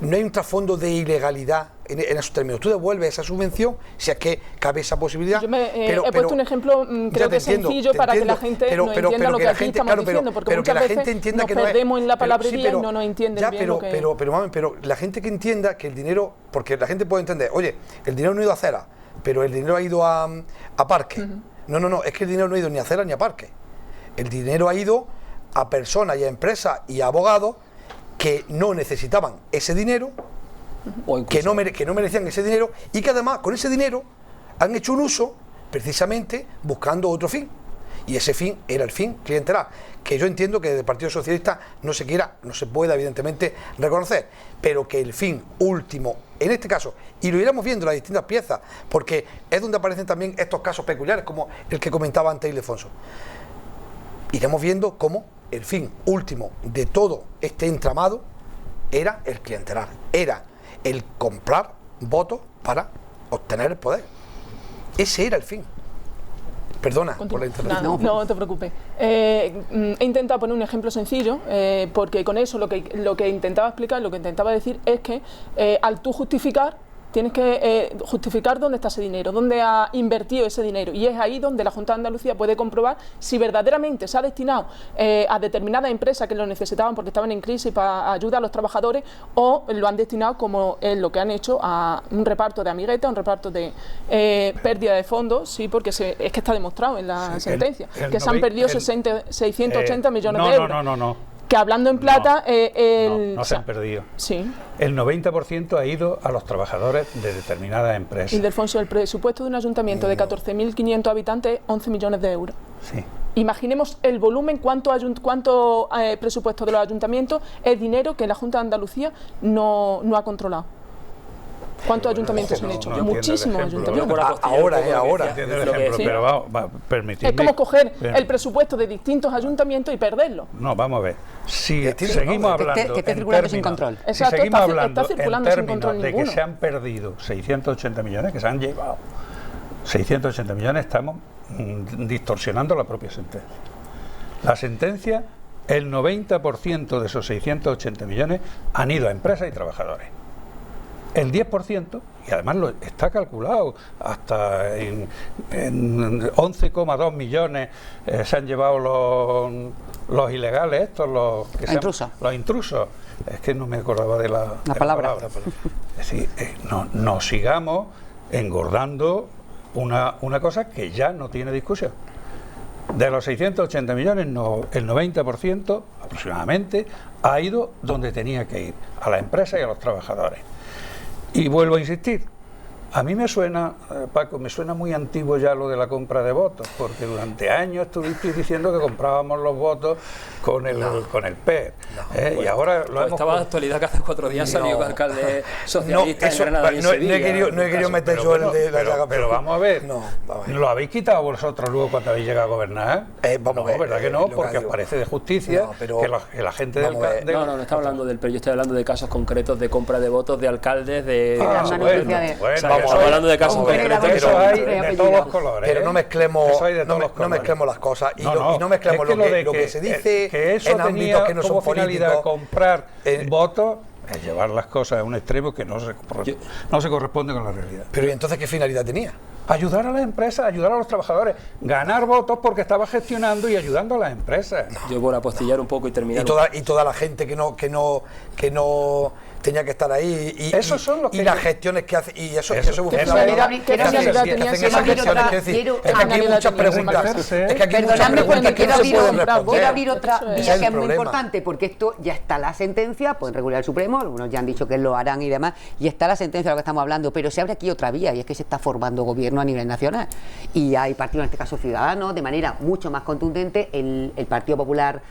no hay un trasfondo de ilegalidad en esos términos. Tú devuelves esa subvención, si es que cabe esa posibilidad. Yo he puesto un ejemplo, creo que sencillo para que la gente no entienda lo que aquí estamos diciendo, porque muchas veces nos perdemos en la palabrería y no nos entienden bien lo que... Pero la gente que entienda que el dinero, porque la gente puede entender, oye, el dinero no ha ido a acera, pero el dinero ha ido a parque. No, es que el dinero no ha ido ni a acera ni a parque. El dinero ha ido a personas y a empresas y a abogados que no necesitaban ese dinero, que no merecían ese dinero y que además con ese dinero han hecho un uso precisamente buscando otro fin. Y ese fin era el fin clientelar, que yo entiendo que desde el Partido Socialista no se pueda evidentemente reconocer, pero que el fin último, en este caso, y lo iremos viendo en las distintas piezas, porque es donde aparecen también estos casos peculiares, como el que comentaba antes Ildefonso, iremos viendo cómo el fin último de todo este entramado era el clientelar, era el comprar votos para obtener el poder. Ese era el fin. Perdona por la interrupción. No te preocupes. He intentado poner un ejemplo sencillo, porque con eso lo que intentaba explicar, lo que intentaba decir es que al tú justificar, tienes que justificar dónde está ese dinero, dónde ha invertido ese dinero, y es ahí donde la Junta de Andalucía puede comprobar si verdaderamente se ha destinado a determinadas empresas que lo necesitaban porque estaban en crisis para ayudar a los trabajadores, o lo han destinado, como es lo que han hecho, a un reparto de amiguetas, un reparto de pérdida de fondos, sí, porque es que está demostrado en la sentencia, que se han perdido 680 millones de euros. No. Que hablando en plata... No se han perdido. Sí. El 90% ha ido a los trabajadores de determinadas empresas. Ildefonso, el presupuesto de un ayuntamiento de 14.500 habitantes es 11 millones de euros. Sí. Imaginemos el volumen, cuánto presupuesto de los ayuntamientos es dinero que la Junta de Andalucía no ha controlado. ¿Cuántos ayuntamientos se han hecho? Muchísimos ayuntamientos. Ahora. Pero vamos, permitidme. Es como coger el presupuesto de distintos ayuntamientos y perderlo. No, vamos a ver. Si seguimos hablando que esté circulando sin control. Si seguimos hablando en términos de que se han perdido 680 millones, que se han llevado 680 millones, estamos distorsionando la propia sentencia. La sentencia, el 90% de esos 680 millones han ido a empresas y trabajadores. El 10%, y además está calculado, hasta en 11,2 millones se han llevado los ilegales estos, los intrusos. Es que no me acordaba de la palabra. Es decir, no sigamos engordando una cosa que ya no tiene discusión. De los 680 millones, el 90% aproximadamente ha ido donde tenía que ir, a la empresa y a los trabajadores. Y vuelvo a insistir, a mí me suena, Paco, me suena muy antiguo ya lo de la compra de votos, porque durante años estuviste diciendo que comprábamos los votos con el PER. Y ahora lo hemos... Estaba de actualidad que hace 4 días salió el alcalde socialista en Granada. No he querido meter yo el de la llaga. Pero vamos a ver, ¿lo habéis quitado vosotros luego cuando habéis llegado a gobernar? Vamos a ver, ¿verdad que no? Porque os parece de justicia que la gente del... No estaba hablando del PER, yo estoy hablando de casos concretos de compra de votos de alcaldes de... Estamos hablando de casos concretos, pero hay de todos los colores. Pero no mezclemos las cosas y no mezclemos lo que se dice que eso en ámbitos que no son finalidad comprar votos, es llevar las cosas a un extremo que no se corresponde con la realidad. Pero ¿y entonces qué finalidad tenía? Ayudar a las empresas, ayudar a los trabajadores, ganar votos porque estaba gestionando y ayudando a las empresas. Yo por apostillar un poco y terminar. Y toda la gente que no tenía que estar ahí y las gestiones que hace y eso hay muchas preguntas. Perdonadme, quiero abrir otra vía que es muy importante, porque esto ya está la sentencia, pues regular el Supremo, algunos ya han dicho que lo harán y demás, y está la sentencia de lo que estamos hablando, pero se abre aquí otra vía, y es que se está formando gobierno a nivel nacional, y hay partidos, en este caso Ciudadanos, de manera mucho más contundente, el Partido Popular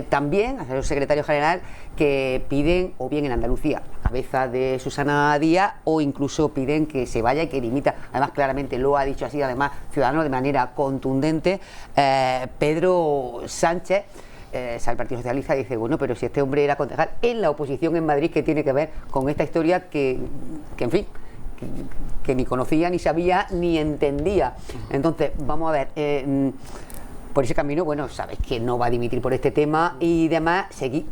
también, el secretario general, que piden, o bien en Andalucía, la cabeza de Susana Díaz, o incluso piden que se vaya y que dimita. Además, claramente lo ha dicho así, además, Ciudadanos de manera contundente. Pedro Sánchez, el Partido Socialista, dice, bueno, pero si este hombre era concejal en la oposición en Madrid, ¿qué tiene que ver con esta historia que en fin, que ni conocía, ni sabía, ni entendía? Entonces, vamos a ver... por ese camino, bueno, sabes que no va a dimitir por este tema y demás, seguir.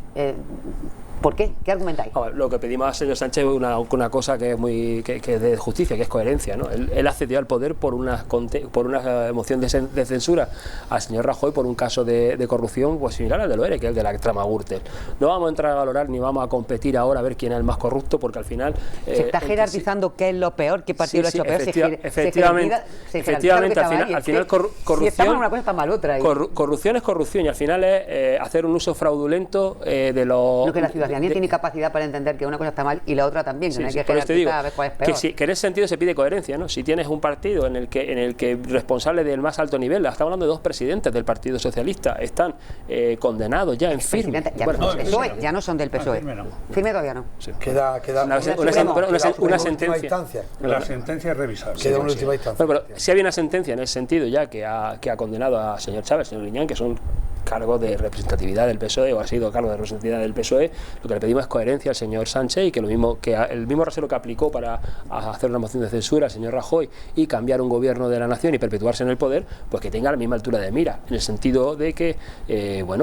¿Por qué? ¿Qué argumentáis? Lo que pedimos al señor Sánchez es una cosa que es de justicia, que es coherencia, ¿no? Él accedió al poder por una moción de censura al señor Rajoy por un caso de corrupción pues similar al de Loere, que es el de la trama Gürtel. No vamos a entrar a valorar ni vamos a competir ahora a ver quién es el más corrupto, porque al final... se está jerarquizando qué es lo peor, qué partido lo ha hecho peor. Efectivamente, al final corrupción... Si estamos en una cosa, está mal otra. Corrupción es corrupción y al final es hacer un uso fraudulento de los... Lo que la ciudadanía ciudadanía tiene capacidad para entender que una cosa está mal y la otra también, que no hay que generalizar a ver cuál es peor. Que en ese sentido se pide coherencia, ¿no? Si tienes un partido en el que responsable del más alto nivel, estamos hablando de 2 presidentes del Partido Socialista, están condenados ya en firme. Ya no son del PSOE. Firme todavía no. Sí. Queda una sentencia. La sentencia es revisable. Queda una última instancia. Bueno, pero si había una sentencia en ese sentido ya que ha condenado al señor Chávez, al señor Liñán, que son cargos de representatividad del PSOE o ha sido cargo de representatividad del PSOE, lo que le pedimos es coherencia al señor Sánchez y que el mismo rasero que aplicó para hacer una moción de censura al señor Rajoy y cambiar un gobierno de la nación y perpetuarse en el poder, pues que tenga la misma altura de mira, en el sentido de que,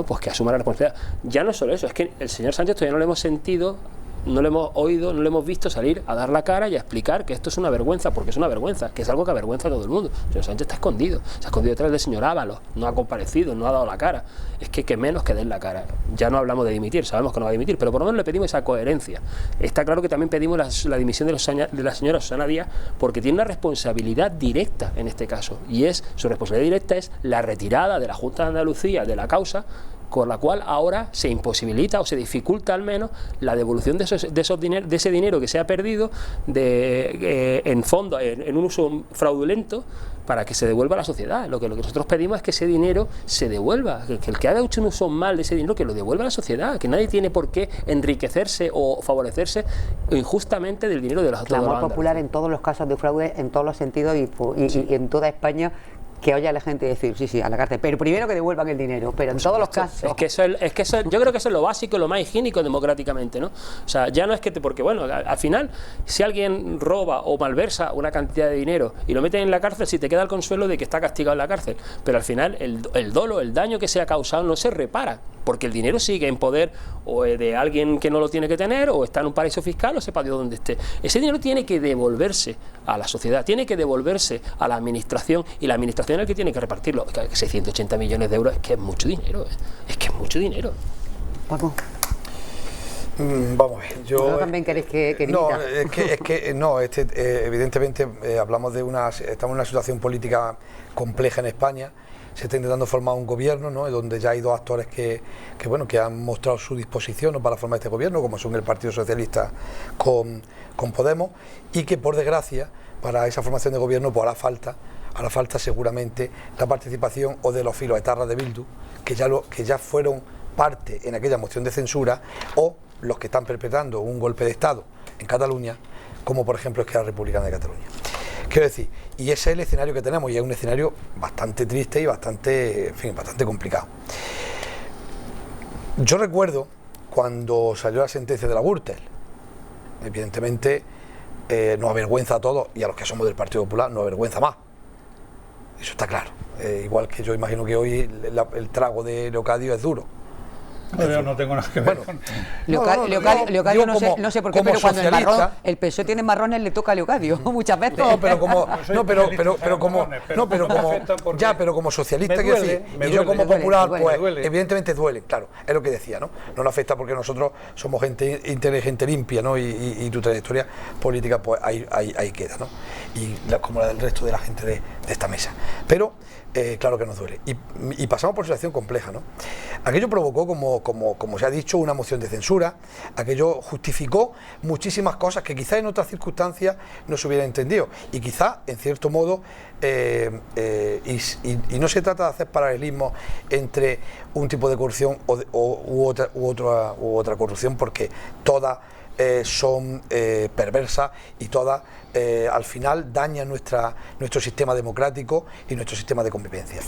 pues que asuma la responsabilidad. Ya no solo eso, es que el señor Sánchez todavía no lo hemos sentido, no lo hemos oído, no lo hemos visto salir a dar la cara y a explicar que esto es una vergüenza, porque es una vergüenza, que es algo que avergüenza a todo el mundo. El señor Sánchez está escondido, se ha escondido detrás del señor Ábalos, no ha comparecido, no ha dado la cara. Es que menos que den la cara. Ya no hablamos de dimitir, sabemos que no va a dimitir, pero por lo menos le pedimos esa coherencia. Está claro que también pedimos la dimisión de la señora Susana Díaz, porque tiene una responsabilidad directa en este caso, y su responsabilidad directa es la retirada de la Junta de Andalucía de la causa, con la cual ahora se imposibilita o se dificulta al menos la devolución de ese dinero que se ha perdido en fondo, en un uso fraudulento, para que se devuelva a la sociedad. Lo que nosotros pedimos es que ese dinero se devuelva, que el que haya hecho un uso mal de ese dinero, que lo devuelva a la sociedad, que nadie tiene por qué enriquecerse o favorecerse injustamente del dinero de los otros. Clamor popular en todos los casos de fraude, en todos los sentidos y en toda España, que oye a la gente decir, sí, a la cárcel, pero primero que devuelvan el dinero, pero en todos los casos. Es que eso, yo creo que eso es lo básico, lo más higiénico democráticamente, ¿no? O sea, ya no es que porque bueno, al final, si alguien roba o malversa una cantidad de dinero y lo meten en la cárcel, si te queda el consuelo de que está castigado en la cárcel, pero al final el dolo, el daño que se ha causado no se repara, porque el dinero sigue en poder o de alguien que no lo tiene que tener, o está en un paraíso fiscal, o sepa Dios dónde esté. Ese dinero tiene que devolverse a la sociedad, tiene que devolverse a la administración, y la administración es el que tiene que repartirlo. 680 millones de euros es que es mucho dinero, es que es mucho dinero. Paco. Vamos a ver, ¿No también queréis que no, evidentemente estamos en una situación política compleja en España. Se está intentando formar un gobierno, ¿no?, donde ya hay 2 actores que han mostrado su disposición, ¿no?, para formar este gobierno, como son el Partido Socialista con Podemos, y que por desgracia para esa formación de gobierno pues hará falta seguramente la participación o de los filoetarras de Bildu, que ya fueron parte en aquella moción de censura, o los que están perpetrando un golpe de Estado en Cataluña, como por ejemplo Esquerra Republicana de Cataluña. Quiero decir, y ese es el escenario que tenemos, y es un escenario bastante triste y bastante complicado. Yo recuerdo cuando salió la sentencia de la Gürtel, evidentemente nos avergüenza a todos, y a los que somos del Partido Popular nos avergüenza más. Eso está claro. Igual que yo imagino que hoy el trago de Leocadio es duro. Yo no tengo nada que ver con... Leocadio no sé por qué, pero cuando el PSOE tiene marrones le toca a Leocadio muchas veces. Pero como socialista, quiero decir, y yo como popular, pues evidentemente duele, claro, es lo que decía, ¿no? No nos afecta porque nosotros somos gente inteligente, limpia, ¿no? Y tu trayectoria política, pues ahí queda, ¿no? Y como la del resto de la gente de esta mesa. Pero claro que nos duele. Y pasamos por una situación compleja, ¿no? Aquello provocó, como se ha dicho, una moción de censura. Aquello justificó muchísimas cosas que quizá en otras circunstancias no se hubieran entendido. Y quizá, en cierto modo, y no se trata de hacer paralelismo entre un tipo de corrupción u otra corrupción, porque todas son perversas y todas al final dañan nuestro sistema democrático y nuestro sistema de convivencia.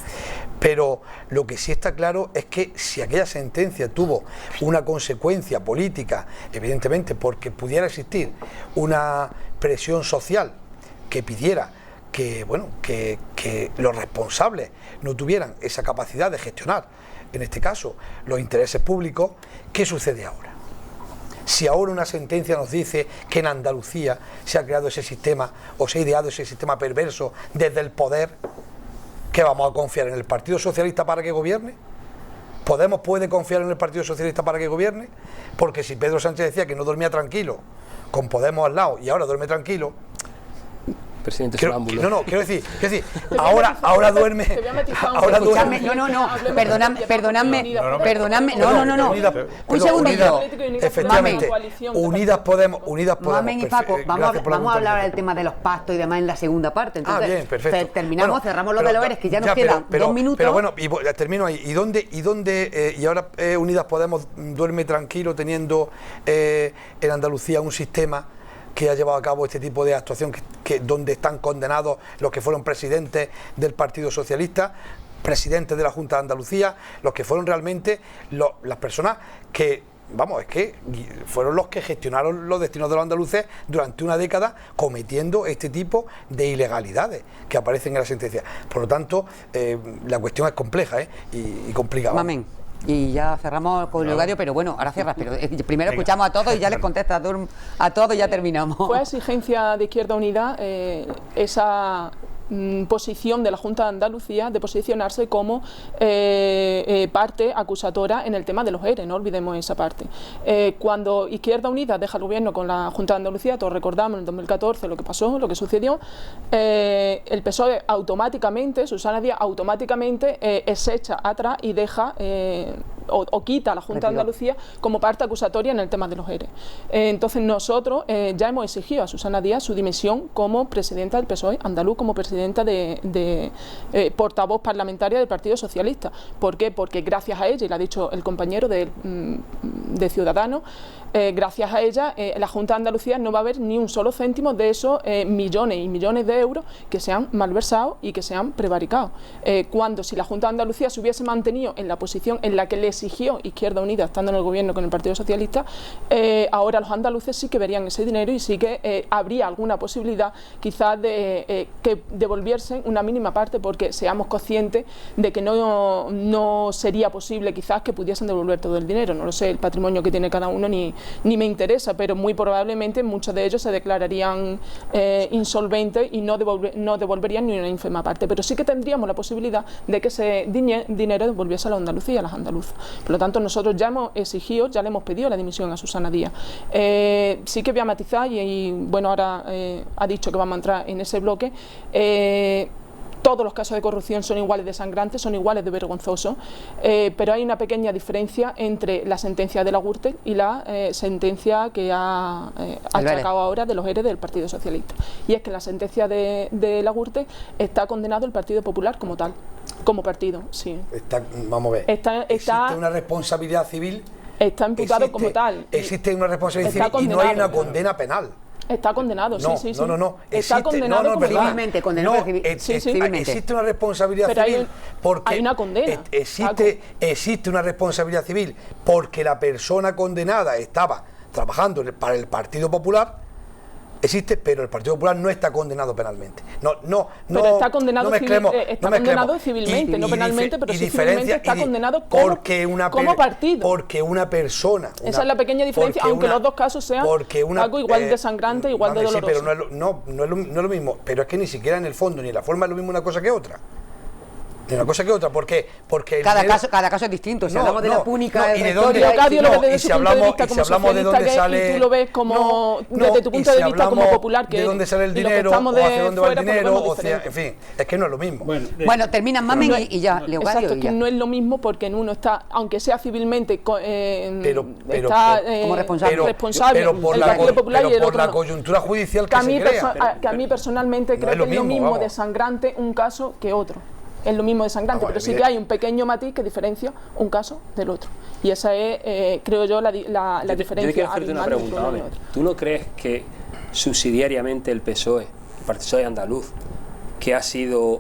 Pero lo que sí está claro es que si aquella sentencia tuvo una consecuencia política, evidentemente porque pudiera existir una presión social que pidiera que los responsables no tuvieran esa capacidad de gestionar, en este caso, los intereses públicos, ¿qué sucede ahora? Si ahora una sentencia nos dice que en Andalucía se ha creado ese sistema o se ha ideado ese sistema perverso desde el poder, ¿qué vamos a confiar en el Partido Socialista para que gobierne? ¿Podemos puede confiar en el Partido Socialista para que gobierne? Porque si Pedro Sánchez decía que no dormía tranquilo con Podemos al lado y ahora duerme tranquilo, presidente quiero decir, ahora duerme. Ahora duerme. Perdonadme. Un segundito. Efectivamente, Unidas Podemos. Mamen y Paco, vamos a hablar del tema de los pactos y demás en la segunda parte. Entonces, bien, perfecto. Terminamos, cerramos los de los ERES, que ya nos quedan 2 minutos. Pero bueno, termino ahí. ¿Y ahora Unidas Podemos duerme tranquilo teniendo en Andalucía un sistema que ha llevado a cabo este tipo de actuación donde están condenados los que fueron presidentes del Partido Socialista, presidentes de la Junta de Andalucía, los que fueron realmente las personas que, es que fueron los que gestionaron los destinos de los andaluces durante una década, cometiendo este tipo de ilegalidades que aparecen en la sentencia? Por lo tanto, la cuestión es compleja y complicada. Mamen. Y ya cerramos con Leocadio, pero bueno, ahora cierras, pero primero escuchamos a todos y ya les contesta a todos y ya terminamos. Fue exigencia de Izquierda Unida esa posición de la Junta de Andalucía de posicionarse como parte acusadora en el tema de los ERE, no olvidemos esa parte. Cuando Izquierda Unida deja el gobierno con la Junta de Andalucía, todos recordamos en el 2014 lo que pasó, lo que sucedió, el PSOE automáticamente, Susana Díaz automáticamente se echa atrás y deja o quita a la Junta de Andalucía como parte acusatoria en el tema de los ERE. Entonces nosotros ya hemos exigido a Susana Díaz su dimisión como presidenta del PSOE andaluz, como presidenta de portavoz parlamentaria del Partido Socialista. ¿Por qué? Porque gracias a ella, y lo ha dicho el compañero de Ciudadanos, gracias a ella la Junta de Andalucía no va a haber ni un solo céntimo de esos millones y millones de euros que se han malversado y que se han prevaricado. Cuando si la Junta de Andalucía se hubiese mantenido en la posición en la que le exigió Izquierda Unida estando en el gobierno con el Partido Socialista, ahora los andaluces sí que verían ese dinero y sí que habría alguna posibilidad quizás de que devolviesen una mínima parte, porque seamos conscientes de que no sería posible quizás que pudiesen devolver todo el dinero. No lo sé, el patrimonio que tiene cada uno ni me interesa, pero muy probablemente muchos de ellos se declararían insolventes y no devolverían ni una ínfima parte, pero sí que tendríamos la posibilidad de que ese dinero devolviese a la Andalucía, a las andaluzas. Por lo tanto, nosotros ya hemos exigido, ya le hemos pedido la dimisión a Susana Díaz. Sí que voy a matizar y bueno, ahora ha dicho que vamos a entrar en ese bloque. Todos los casos de corrupción son iguales de sangrantes, son iguales de vergonzosos, pero hay una pequeña diferencia entre la sentencia de la Gürtel y la sentencia que ha achacado ahora de los ERE del Partido Socialista. Y es que en la sentencia de la Gürtel está condenado el Partido Popular como tal, como partido, sí. Vamos a ver, ¿existe una responsabilidad civil? Está imputado como tal. Existe una responsabilidad civil y no hay una condena penal. Está condenado, sí. No. Está condenado civilmente, civilmente. Existe una responsabilidad civil porque hay una condena. Existe una responsabilidad civil porque la persona condenada estaba trabajando para el Partido Popular. Existe, pero el Partido Popular no está condenado penalmente. Pero está condenado, civilmente, no penalmente, pero sí civilmente está condenado como partido. Porque una persona... Esa es la pequeña diferencia, aunque los dos casos sean algo igual de sangrante, igual de doloroso. Sí, pero no es lo mismo. Pero es que ni siquiera en el fondo ni en la forma es lo mismo una cosa que otra. De una cosa que otra, porque cada caso es distinto. Si hablamos de la púnica, y si hablamos de dónde sale, y tú lo ves como desde tu punto de vista como popular, que de dónde sale el dinero, o hacia dónde va el dinero, en fin, es que no es lo mismo. Bueno, terminan Mamen y ya, Leocadio. Exacto, que no es lo mismo porque en uno está, aunque sea civilmente, está como responsable pero por el Partido Popular y el otro por la coyuntura judicial que se crea. Que a mí personalmente creo que es lo mismo de sangrante un caso que otro. Es lo mismo de sangrante, pero sí que hay un pequeño matiz que diferencia un caso del otro. Y esa es, creo yo, la diferencia. Yo quiero hacerte una pregunta, ¿vale? ¿Tú no crees que subsidiariamente el PSOE, el PSOE andaluz, que ha sido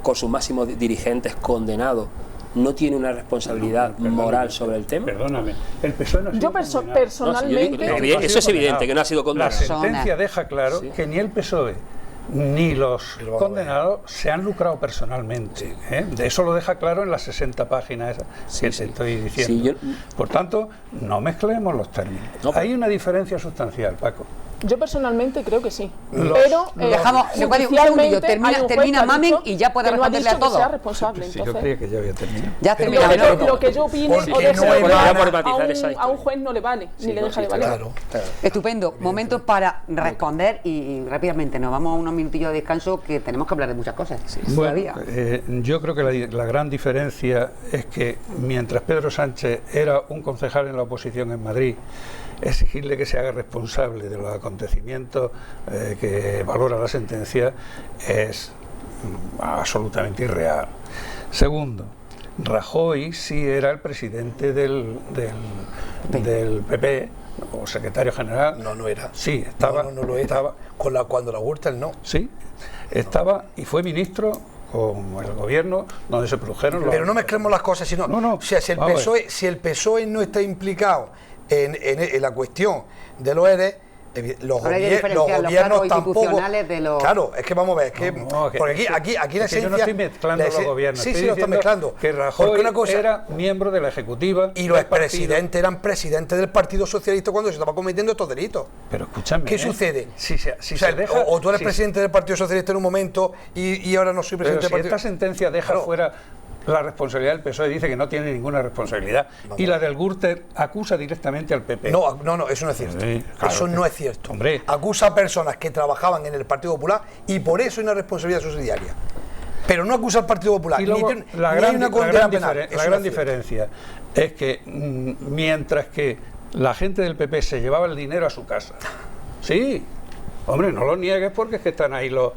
con sus máximos dirigentes condenado, no tiene una responsabilidad moral sobre el tema? Perdóname, el PSOE no ha sido condenado. Yo personalmente... eso es evidente, que no ha sido condenado. La sentencia deja claro que ni el PSOE ni los condenados se han lucrado personalmente. De eso lo deja claro en las 60 páginas que te estoy diciendo. Por tanto, no mezclemos los términos. Hay una diferencia sustancial, Paco. Yo personalmente creo que sí, pero dejamos, Leocadio, un segundillo, termina Mamen y ya puede responderle a todo. Que sea responsable, Sí, entonces, yo creía que ya había terminado. Ya termina. lo que yo opine Porque o deje no de es opinar nada. a un juez no le vale, ni le deja de valer. Claro. Estupendo, momentos para responder y rápidamente nos vamos a unos minutillos de descanso que tenemos que hablar de muchas cosas. Bueno, Todavía. yo creo que la gran diferencia es que mientras Pedro Sánchez era un concejal en la oposición en Madrid, exigirle que se haga responsable de los acontecimientos que valora la sentencia es absolutamente irreal. Segundo, Rajoy sí era el presidente del PP o secretario general. No era. Sí, estaba. No lo era. Estaba, Cuando la Gürtel no. sí, estaba y fue ministro con el gobierno donde se produjeron los... Pero no mezclemos las cosas, sino, No, o sea, si el PSOE no está implicado en la cuestión de los ERE, los gobiernos tampoco. Claro, es que vamos a ver, porque aquí la esencia. Yo no estoy mezclando los gobiernos. Sí, lo están mezclando. Que Rajoy una cosa, era miembro de la ejecutiva. Y los expresidentes eran presidentes del Partido Socialista cuando se estaba cometiendo estos delitos. Pero escúchame. ¿Qué sucede? O tú eres presidente del Partido Socialista en un momento y ahora no soy presidente del Partido. Esta sentencia deja fuera la responsabilidad del PSOE, dice que no tiene ninguna responsabilidad, y la del Gürtel acusa directamente al PP. No, eso no es cierto. Sí, claro, eso no es cierto. Hombre. Acusa a personas que trabajaban en el Partido Popular y por eso hay una responsabilidad subsidiaria. Pero no acusa al Partido Popular. Y luego, la gran diferencia es que mientras que la gente del PP se llevaba el dinero a su casa, sí. Hombre, no lo niegues porque es que están ahí los...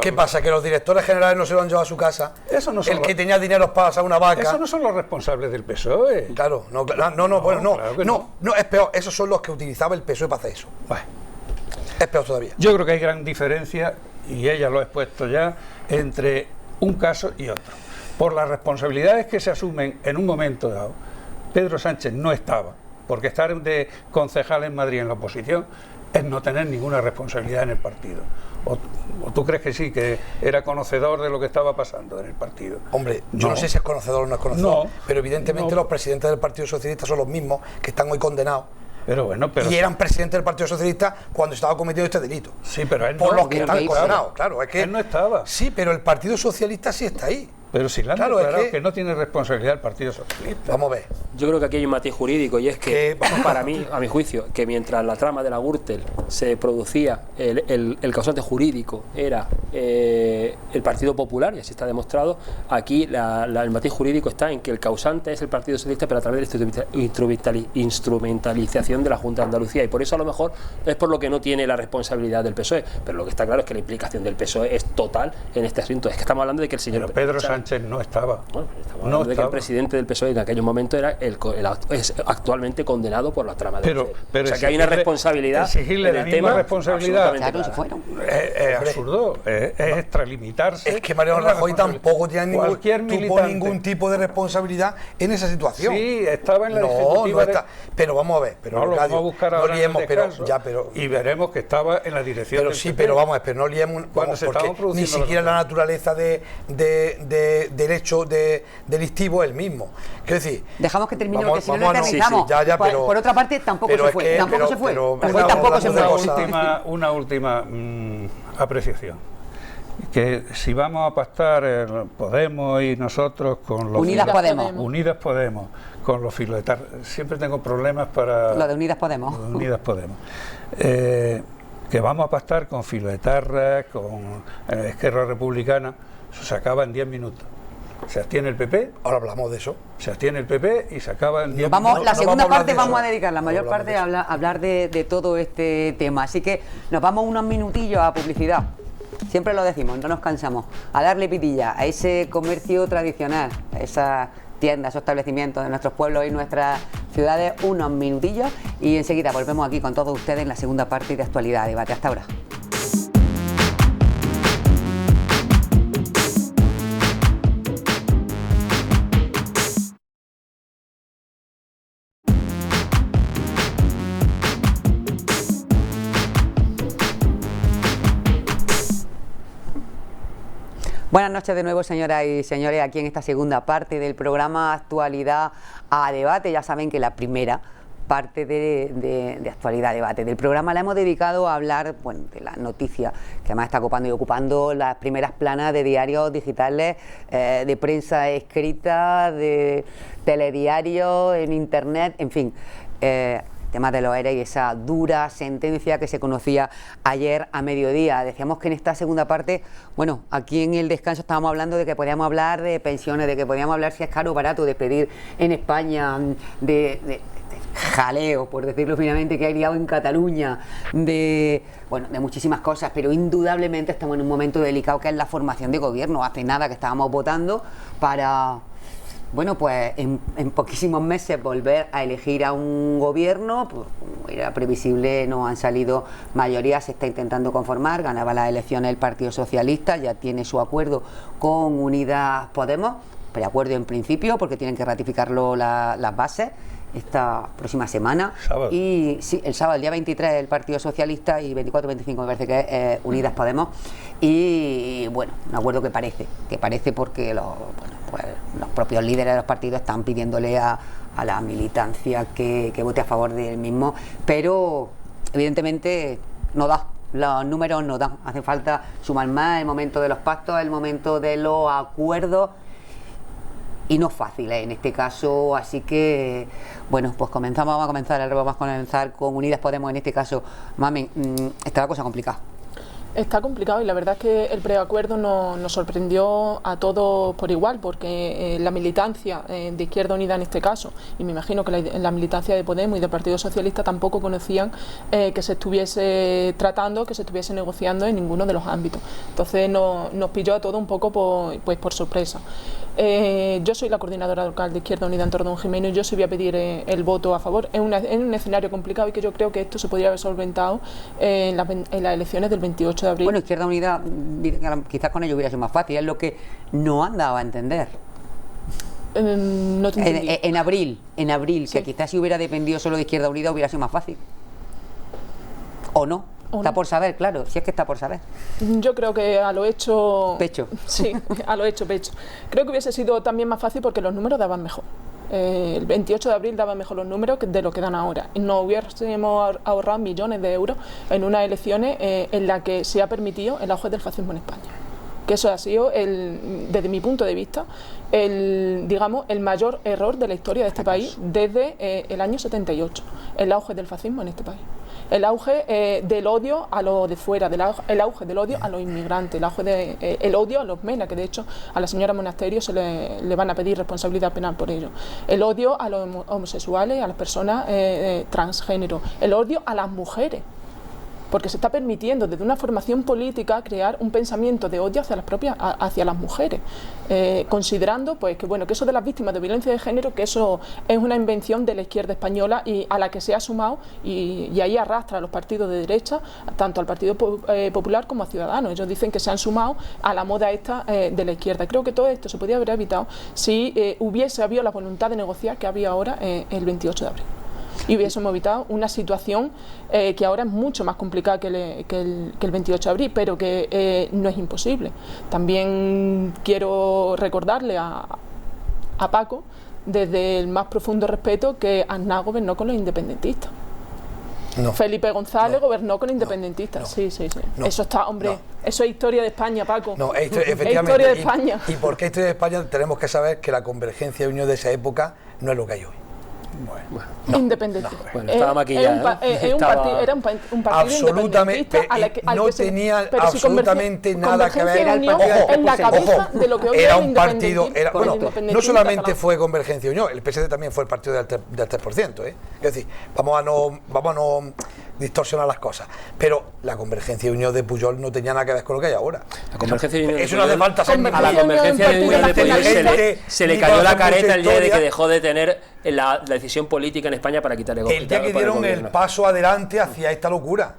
¿Qué pasa? ¿Que los directores generales no se lo han llevado a su casa? Eso no son el que tenía dinero para pasar una vaca... Eso no son los responsables del PSOE. Claro, no, es peor. Esos son los que utilizaba el PSOE para hacer eso. Bueno, es peor todavía. yo creo que hay gran diferencia, y ella lo ha expuesto ya, entre un caso y otro. Por las responsabilidades que se asumen en un momento dado, Pedro Sánchez no estaba, porque estar de concejal en Madrid en la oposición es no tener ninguna responsabilidad en el partido. ¿O tú crees que sí, que era conocedor de lo que estaba pasando en el partido? Hombre, yo no sé si es conocedor o no es conocedor, pero evidentemente los presidentes del Partido Socialista son los mismos que están hoy condenados. Y eran presidentes del Partido Socialista cuando estaba cometiendo este delito. Sí, pero él por los que están condenados, claro. Es que él no estaba. Sí, pero el Partido Socialista sí está ahí. Pero si le han declarado que no tiene responsabilidad el Partido Socialista. Vamos a ver. Yo creo que aquí hay un matiz jurídico y es que, para mí, a mi juicio, que mientras la trama de la Gürtel se producía, el causante jurídico era el Partido Popular, y así está demostrado, aquí el matiz jurídico está en que el causante es el Partido Socialista, pero a través de la instrumentalización de la Junta de Andalucía, y por eso a lo mejor es por lo que no tiene la responsabilidad del PSOE, pero lo que está claro es que la implicación del PSOE es total en este asunto. Es que estamos hablando de que el señor Pedro Sánchez no estaba. Bueno, estamos hablando de que el presidente del PSOE en aquellos momentos era es actualmente condenado por la trama del PSOE. Pero o sea que hay una responsabilidad. Exigirle la misma responsabilidad es absurdo, es extralimitarse. Es que Mariano Rajoy tampoco tiene ningún tipo de responsabilidad en esa situación. Sí, estaba en la ejecutiva. No está. Pero vamos a ver. Lo vamos a buscar ahora liemos, y veremos que estaba en la dirección. Pero sí, pero vamos a ver, pero no liemos, porque ni siquiera la naturaleza del hecho delictivo es el mismo. Quiero decir, dejamos que termine porque si no lo eternizamos. Pero por otra parte tampoco se fue. Una última apreciación. Que si vamos a pactar Podemos y nosotros con los Unidas Podemos con los filoetarras, siempre tengo problemas para lo de Unidas Podemos. Que vamos a pactar con filoetarras, con Esquerra Republicana, eso se acaba en 10 minutos. Se abstiene el PP. Ahora hablamos de eso. Se abstiene el PP y se acaba en 10 minutos. La segunda parte vamos a dedicar la mayor parte a hablar de todo este tema. Así que nos vamos unos minutillos a publicidad. Siempre lo decimos, no nos cansamos. A darle pitilla a ese comercio tradicional, a esas tiendas, esos establecimientos de nuestros pueblos y nuestras ciudades, unos minutillos. Y enseguida volvemos aquí con todos ustedes en la segunda parte de Actualidad Debate. Hasta ahora. Buenas noches de nuevo, señoras y señores, aquí en esta segunda parte del programa Actualidad a Debate. Ya saben que la primera parte de actualidad debate. Del programa la hemos dedicado a hablar, bueno, de las noticias que además está ocupando y ocupando las primeras planas de diarios digitales, de prensa escrita, de telediarios, en internet, en fin. Tema de los ERE y esa dura sentencia que se conocía ayer a mediodía. Decíamos que en esta segunda parte, bueno, aquí en el descanso estábamos hablando de que podíamos hablar de pensiones, de que podíamos hablar si es caro o barato despedir en España, de jaleo, por decirlo finalmente, que ha liado en Cataluña, de muchísimas cosas, pero indudablemente estamos en un momento delicado que es la formación de gobierno. Hace nada que estábamos votando para... Bueno, pues en poquísimos meses volver a elegir a un gobierno, pues como era previsible, no han salido mayorías, se está intentando conformar, ganaba las elecciones el Partido Socialista, ya tiene su acuerdo con Unidas Podemos, preacuerdo en principio, porque tienen que ratificarlo las bases esta próxima semana. ¿Sábado? Y sí, el sábado, el día 23 el Partido Socialista y 24-25 me parece que es Unidas Podemos. Y bueno, un acuerdo que parece porque los propios líderes de los partidos están pidiéndole a la militancia que vote a favor del mismo, pero evidentemente no da. Los números no dan, hace falta sumar más, el momento de los pactos, el momento de los acuerdos, y no es fácil en este caso, así que bueno, pues vamos a comenzar con Unidas Podemos en este caso. Mami, está la cosa complicada. Está complicado y la verdad es que el preacuerdo nos sorprendió a todos por igual, porque la militancia de Izquierda Unida en este caso, y me imagino que la militancia de Podemos y del Partido Socialista tampoco conocían que se estuviese tratando, que se estuviese negociando en ninguno de los ámbitos. Entonces nos pilló a todos un poco por sorpresa. Yo soy la coordinadora local de Izquierda Unida en Torredón-Jimeno y yo sí voy a pedir el voto a favor. Es un escenario complicado y que yo creo que esto se podría haber solventado en las elecciones del 28 de abril. Bueno, Izquierda Unida, quizás con ello hubiera sido más fácil, es lo que no han dado a entender. No te entendí. En abril, Sí. que quizás si hubiera dependido solo de Izquierda Unida hubiera sido más fácil. ¿O no? Está por saber, claro, si es que está por saber. Yo creo que a lo hecho... Pecho. Sí, a lo hecho, pecho. Creo que hubiese sido también más fácil porque los números daban mejor. El 28 de abril daban mejor los números de lo que dan ahora. Nos hubiésemos ahorrado millones de euros en unas elecciones en las que se ha permitido el auge del fascismo en España. Que eso ha sido, desde mi punto de vista, el mayor error de la historia de este país desde el año 78, el auge del fascismo en este país. El auge del odio a lo de fuera, el auge del odio a los inmigrantes, el odio a los MENA, que de hecho a la señora Monasterio se le van a pedir responsabilidad penal por ello. El odio a los homosexuales, a las personas transgénero, el odio a las mujeres. Porque se está permitiendo desde una formación política crear un pensamiento de odio hacia las mujeres, considerando pues que eso de las víctimas de violencia de género, que eso es una invención de la izquierda española y a la que se ha sumado y ahí arrastra a los partidos de derecha, tanto al Partido Popular como a Ciudadanos. Ellos dicen que se han sumado a la moda esta de la izquierda. Creo que todo esto se podría haber evitado si hubiese habido la voluntad de negociar que había ahora el 28 de abril. Y hubiésemos evitado una situación que ahora es mucho más complicada que el 28 de abril, pero que no es imposible. También quiero recordarle a Paco, desde el más profundo respeto, que Aznar gobernó con los independentistas. No. Felipe González gobernó con independentistas. Sí. No. Eso está, hombre, No. Eso es historia de España, Paco. No, efectivamente. Es historia de España. Y por qué historia de España tenemos que saber que la convergencia y unión de esa época no es lo que hay hoy. No, independentista. Bueno, estaba maquillada. Era un partido absolutamente, independentista no tenía absolutamente nada que ver. En la cabeza de lo que hoy era un partido. No solamente fue Convergencia y Unión, el PSD también fue el partido del 3%. Es decir, vamos a no distorsionar las cosas. Pero la Convergencia y Unión de Pujol no tenía nada que ver con lo que hay ahora. La Convergencia y Unión eso no hace falta ser a la Convergencia y Unión de Pujol se le cayó la careta el día de que dejó de tener la decisión política en España para quitar el día que dieron el paso adelante hacia esta locura.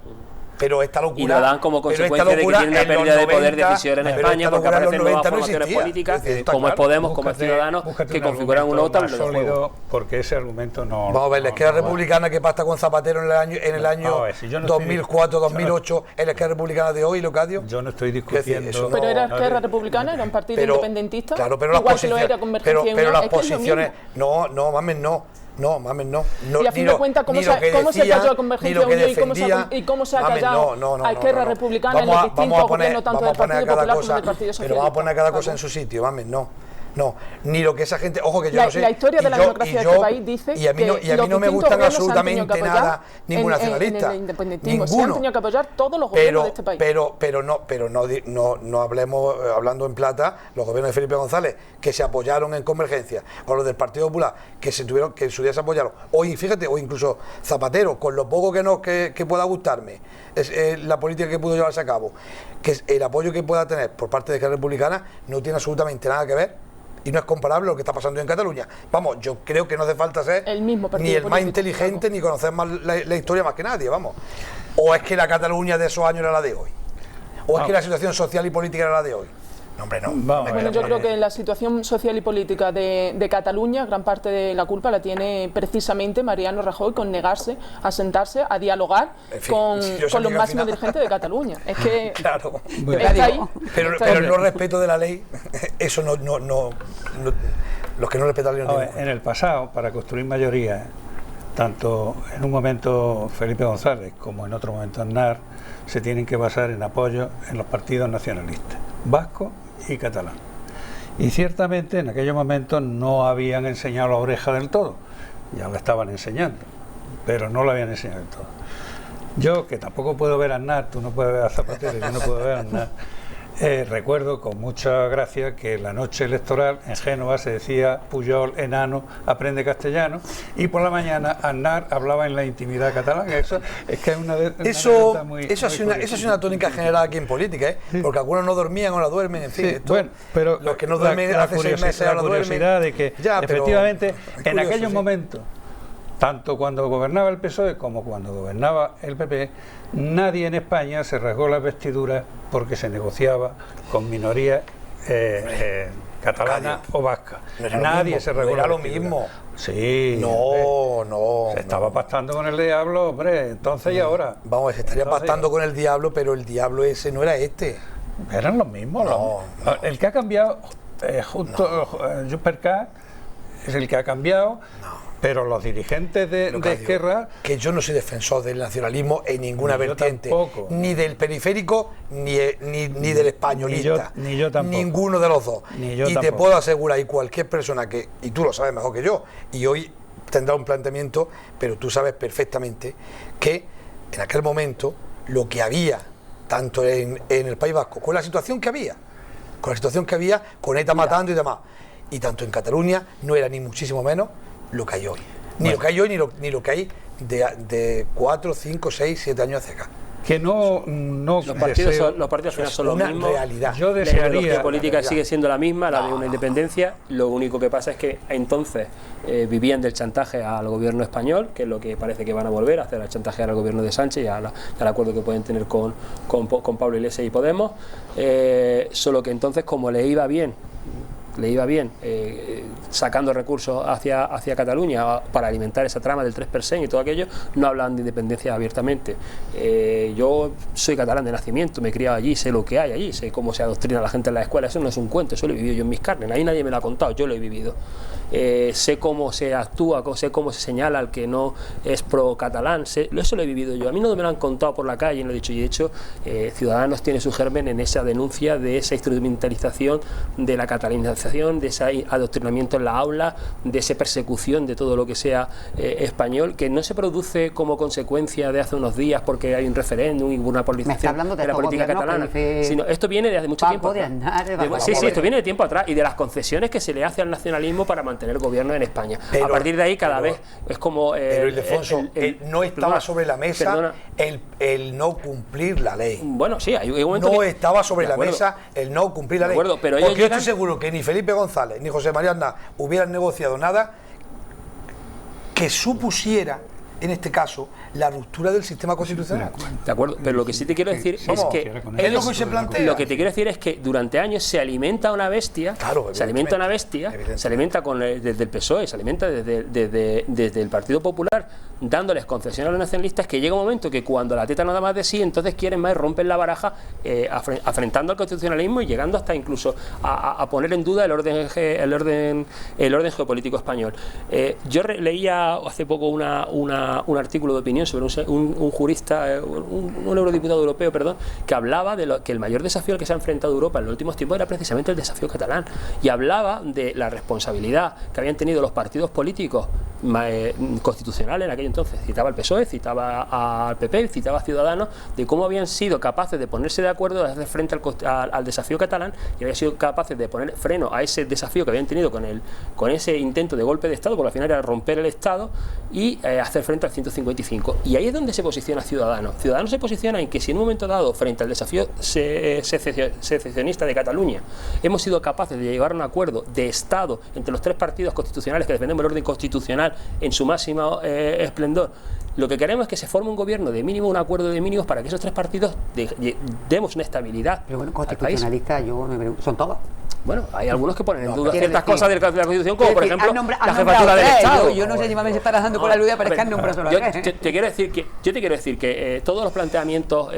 Pero esta locura... Y lo dan como consecuencia de que tiene una pérdida de poder decisivo en España, porque aparecen nuevas formaciones políticas, como es Podemos, como es Ciudadanos, que configuran un OTAN. Sólido, porque ese argumento no... Vamos a ver, la izquierda republicana que pacta con Zapatero en el año 2004, 2008, es la izquierda republicana de hoy, Locadio. Yo no estoy discutiendo... Pero era izquierda republicana, era un partido independentista. Claro, pero las posiciones... Pero las posiciones... No, mames, no. No, mames, no. Y a fin de cuentas, ¿cómo se cayó a Convergencia y Unión y cómo se ha callado a Esquerra Republicana en los distintos gobiernos, tanto del Partido Popular como del Partido Socialista? Pero vamos a poner cada cosa en su sitio, mames, no. No, ni lo que esa gente, ojo que yo no sé. La historia de la democracia de este país dice y a mí no me gustan absolutamente nada ningún nacionalista. En el independentismo se han tenido que apoyar todos los gobiernos de este país. Pero no hablemos, hablando en plata, los gobiernos de Felipe González, que se apoyaron en Convergencia, o los del Partido Popular, que en su día se apoyaron, o incluso Zapatero, con lo poco que pueda gustarme, la política que pudo llevarse a cabo, que el apoyo que pueda tener por parte de Esquerra Republicana no tiene absolutamente nada que ver. Y no es comparable lo que está pasando en Cataluña. Vamos, yo creo que no hace falta ser ni el más inteligente ni conocer más la historia más que nadie, vamos. O es que la Cataluña de esos años era la de hoy. O es que la situación social y política era la de hoy. No, hombre, no. Bueno, yo creo que en la situación social y política de Cataluña, gran parte de la culpa la tiene precisamente Mariano Rajoy con negarse a sentarse a dialogar con los máximos dirigentes de Cataluña. Es que claro. Está ahí. Pero el no respeto de la ley, eso no los que no respetan la ley. En el pasado, para construir mayoría, tanto en un momento Felipe González como en otro momento Aznar, se tienen que basar en apoyo en los partidos nacionalistas, vasco y catalán. Y ciertamente en aquellos momentos no habían enseñado la oreja del todo, ya la estaban enseñando, pero no la habían enseñado del todo. Yo, que tampoco puedo ver a Aznar, tú no puedes ver a Zapatero, yo no puedo ver a Aznar, recuerdo con mucha gracia que la noche electoral en Génova se decía Pujol, enano, aprende castellano, y por la mañana Aznar hablaba en la intimidad catalana. Eso es que es eso es una tónica general aquí en política, Sí. Porque algunos no dormían, ahora duermen, en fin. Sí, bueno, pero los que no duermen hace 6 meses ahora duermen. La curiosidad de que efectivamente en aquellos momentos, tanto cuando gobernaba el PSOE como cuando gobernaba el PP, nadie en España se rasgó las vestiduras porque se negociaba con minorías catalana o vasca. Nadie se rasgó las vestiduras. Era lo mismo. Sí. No. Se estaba pactando con el diablo, hombre, entonces y ahora. Vamos, se estaría pactando con el diablo, pero el diablo ese no era este. Eran los mismos. No. El que ha cambiado, Juncker es el que ha cambiado. Pero los dirigentes de Esquerra... Que yo no soy defensor del nacionalismo en ninguna vertiente, ni del periférico ni del españolista, ni yo tampoco. Ninguno de los dos. Te puedo asegurar, y cualquier persona y tú lo sabes mejor que yo, y hoy tendrá un planteamiento, pero tú sabes perfectamente que en aquel momento lo que había, tanto en el País Vasco, con la situación que había, con ETA matando y demás, y tanto en Cataluña, no era ni muchísimo menos lo que hay hoy. Lo que hay hoy, ni lo que hay de 4, 5, 6, 7 años hacia acá. Que no los partidos al final son los mismos. Realidad. Yo desearía... La ideología política sigue siendo la misma, la de una independencia. Lo único que pasa es que entonces vivían del chantaje al gobierno español, que es lo que parece que van a volver a hacer, al chantaje al gobierno de Sánchez y al acuerdo que pueden tener con Pablo Iglesias y Podemos. Solo que entonces, como le iba bien sacando recursos hacia Cataluña para alimentar esa trama del 3% y todo aquello, no hablan de independencia abiertamente. Yo soy catalán de nacimiento, me he criado allí, sé lo que hay allí, sé cómo se adoctrina a la gente en la escuela, eso no es un cuento, eso lo he vivido yo en mis carnes, ahí nadie me lo ha contado, yo lo he vivido. Sé cómo se actúa, sé cómo se señala al que no es pro-catalán, eso lo he vivido yo, a mí no me lo han contado por la calle, no lo he dicho, y de hecho Ciudadanos tiene su germen en esa denuncia de esa instrumentalización de la catalanización, de ese adoctrinamiento en la aula, de esa persecución de todo lo que sea español, que no se produce como consecuencia de hace unos días porque hay un referéndum y una politización de la política catalana, sino esto viene de hace mucho tiempo atrás. Sí, esto viene de tiempo atrás y de las concesiones que se le hace al nacionalismo para mantener el gobierno en España. A partir de ahí cada vez es como... pero Ildefonso, no estaba sobre la mesa el no cumplir la ley. Bueno, sí, hay un momento no estaba sobre la mesa el no cumplir la ley. Pero porque yo estoy seguro que ni Felipe González ni José María Aznar hubieran negociado nada que supusiera en este caso, la ruptura del sistema constitucional. De acuerdo, pero lo que sí te quiero decir es que es lo que se plantea. Lo que te quiero decir es que durante años se alimenta una bestia, Claro, se alimenta desde el PSOE, se alimenta desde el Partido Popular, dándoles concesiones a los nacionalistas, que llega un momento que cuando la teta no da más de sí, entonces quieren más y rompen la baraja, afrentando al constitucionalismo y llegando hasta incluso a poner en duda el orden geopolítico español. Yo leía hace poco un artículo de opinión sobre un jurista, un eurodiputado europeo, perdón, que hablaba de que el mayor desafío al que se ha enfrentado Europa en los últimos tiempos era precisamente el desafío catalán, y hablaba de la responsabilidad que habían tenido los partidos políticos constitucionales en aquel entonces. Citaba al PSOE, citaba al PP, citaba a Ciudadanos, de cómo habían sido capaces de ponerse de acuerdo, de hacer frente al desafío catalán, y habían sido capaces de poner freno a ese desafío que habían tenido con ese intento de golpe de Estado, porque al final era romper el Estado y hacer frente al 155. Y ahí es donde se posiciona Ciudadanos. Ciudadanos se posiciona en que si en un momento dado, frente al desafío secesionista de Cataluña, hemos sido capaces de llegar a un acuerdo de Estado entre los tres partidos constitucionales que defendemos el orden constitucional en su máximo esplendor, lo que queremos es que se forme un gobierno de mínimo, un acuerdo de mínimos, para que esos tres partidos demos una estabilidad. Pero bueno, constitucionalistas, yo me pregunto, ¿son todos? Bueno, hay algunos que ponen en duda ciertas cosas de la Constitución, como por ejemplo la han jefatura del Estado. Yo no sé si me estarás dando por la aludia, pero es que han nombrado solo a tres. Te quiero decir que todos los planteamientos,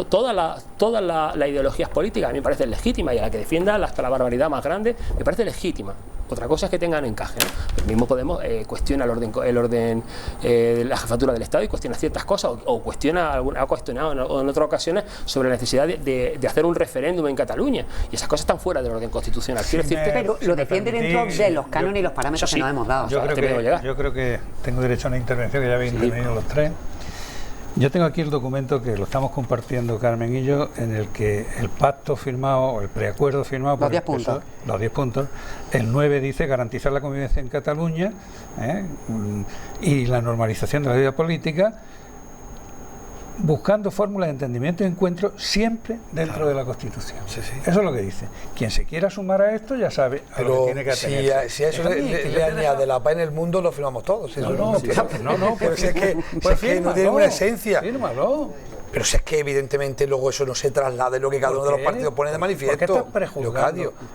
todas las ideologías políticas a mí me parecen legítimas, y a la que defienda hasta la barbaridad más grande me parece legítima. Otra cosa es que tengan encaje, ¿no? El mismo Podemos cuestiona el orden de la jefatura del Estado y cuestiona ciertas cosas, o ha cuestionado en otras ocasiones sobre la necesidad de hacer un referéndum en Cataluña, y esas cosas están fuera del orden constitucional. Quiero decirte, pero lo defiende dentro de los cánones y los parámetros que nos hemos dado. Yo creo que tengo derecho a una intervención, que ya habéis intervenido los tres. Yo tengo aquí el documento que lo estamos compartiendo Carmen y yo, en el que el pacto firmado, el preacuerdo firmado por los 10 puntos, el 9 dice garantizar la convivencia en Cataluña y la normalización de la vida política, buscando fórmulas de entendimiento y encuentro siempre dentro de la Constitución. Sí. Eso es lo que dice. Quien se quiera sumar a esto ya sabe a lo que tiene que atenerse. Si a eso le añade la paz en el mundo, lo firmamos todos. Pero si es que no tiene una esencia. Fírmalo. Pero si es que evidentemente luego eso no se traslada en lo que cada uno de los partidos pone de manifiesto.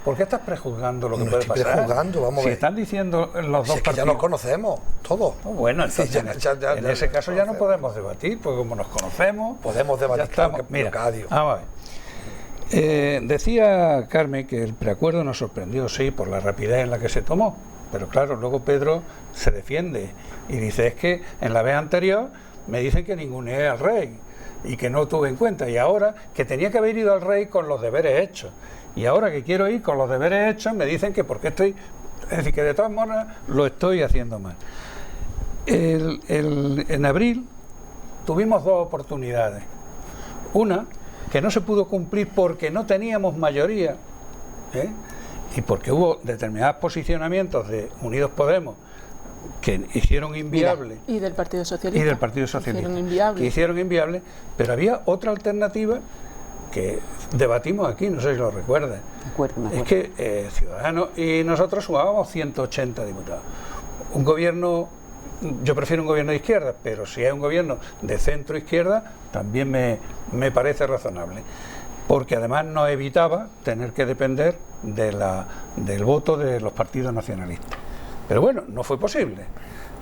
¿Por qué estás prejuzgando lo que puede pasar? Prejuzgando, vamos a ver. Si están diciendo los dos partidos... ya nos conocemos, todos. Bueno, entonces en ese caso ya no podemos debatir, porque como nos conocemos... Podemos debatir, claro, mira, vamos a ver. Decía Carmen que el preacuerdo nos sorprendió, sí, por la rapidez en la que se tomó, pero claro, luego Pedro se defiende y dice, es que en la vez anterior me dicen que ninguneé al rey y que no tuve en cuenta, y ahora que tenía que haber ido al rey con los deberes hechos, y ahora que quiero ir con los deberes hechos me dicen que porque estoy, es decir, que de todas maneras lo estoy haciendo mal. En abril tuvimos dos oportunidades, una que no se pudo cumplir porque no teníamos mayoría, y porque hubo determinados posicionamientos de Unidos Podemos que hicieron inviable. Y del Partido Socialista. Que hicieron inviable, pero había otra alternativa que debatimos aquí, no sé si lo recuerdan. Es que Ciudadanos y nosotros sumábamos 180 diputados. Un gobierno, yo prefiero un gobierno de izquierda, pero si es un gobierno de centro-izquierda, también me parece razonable. Porque además nos evitaba tener que depender del voto de los partidos nacionalistas. Pero bueno, no fue posible.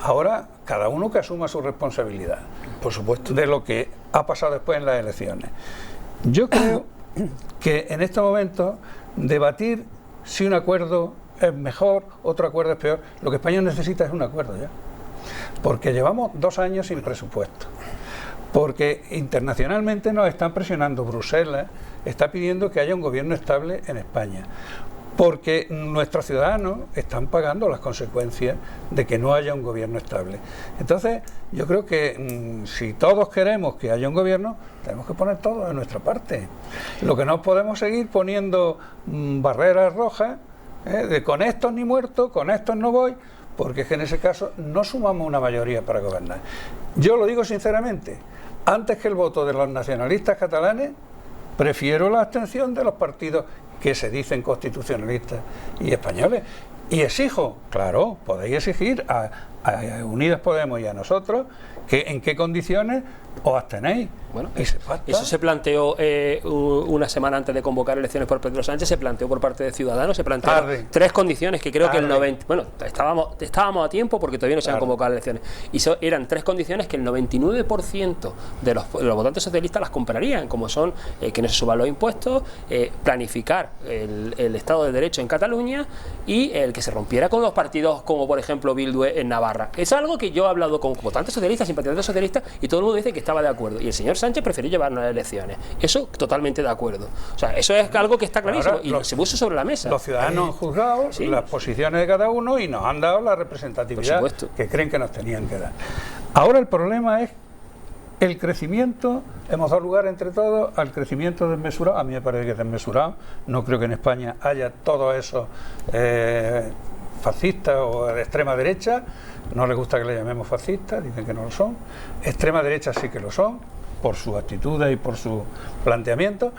Ahora, cada uno que asuma su responsabilidad, por supuesto, de lo que ha pasado después en las elecciones. Yo creo que en estos momentos debatir si un acuerdo es mejor, otro acuerdo es peor, lo que España necesita es un acuerdo ya. Porque llevamos 2 años sin presupuesto. Porque internacionalmente nos están presionando, Bruselas está pidiendo que haya un gobierno estable en España. Porque nuestros ciudadanos están pagando las consecuencias de que no haya un gobierno estable. Entonces, yo creo que si todos queremos que haya un gobierno, tenemos que poner todo de nuestra parte. Lo que no podemos seguir poniendo barreras rojas, de con estos ni muertos, con estos no voy, porque es que en ese caso no sumamos una mayoría para gobernar. Yo lo digo sinceramente, antes que el voto de los nacionalistas catalanes, prefiero la abstención de los partidos que se dicen constitucionalistas y españoles, Y exijo, claro, podéis exigir a Unidas Podemos y a nosotros que en qué condiciones os abstenéis. Bueno, y se pacta. eso se planteó una semana antes de convocar elecciones por Pedro Sánchez, se planteó por parte de Ciudadanos, se plantearon 3 condiciones que creo que el 90... Bueno, estábamos a tiempo porque todavía no se han convocado elecciones. Y eran 3 condiciones que el 99% de los votantes socialistas las comprarían, como son que no se suban los impuestos, planificar el Estado de Derecho en Cataluña y el que se rompiera con los partidos como por ejemplo Bildu en Navarra. Es algo que yo he hablado con votantes socialistas, simpatizantes socialistas, y todo el mundo dice que estaba de acuerdo. Y el señor Sánchez prefirió llevarnos a las elecciones. Eso totalmente de acuerdo. O sea, eso es algo que está clarísimo. Ahora, y se puso sobre la mesa. Los ciudadanos han juzgado las posiciones de cada uno y nos han dado la representatividad que creen que nos tenían que dar. Ahora el problema es el crecimiento. Hemos dado lugar entre todos al crecimiento desmesurado. A mí me parece que es desmesurado. No creo que en España haya todos esos fascistas o de extrema derecha. No les gusta que le llamemos fascistas, dicen que no lo son. Extrema derecha sí que lo son, por sus actitudes y por su planteamiento.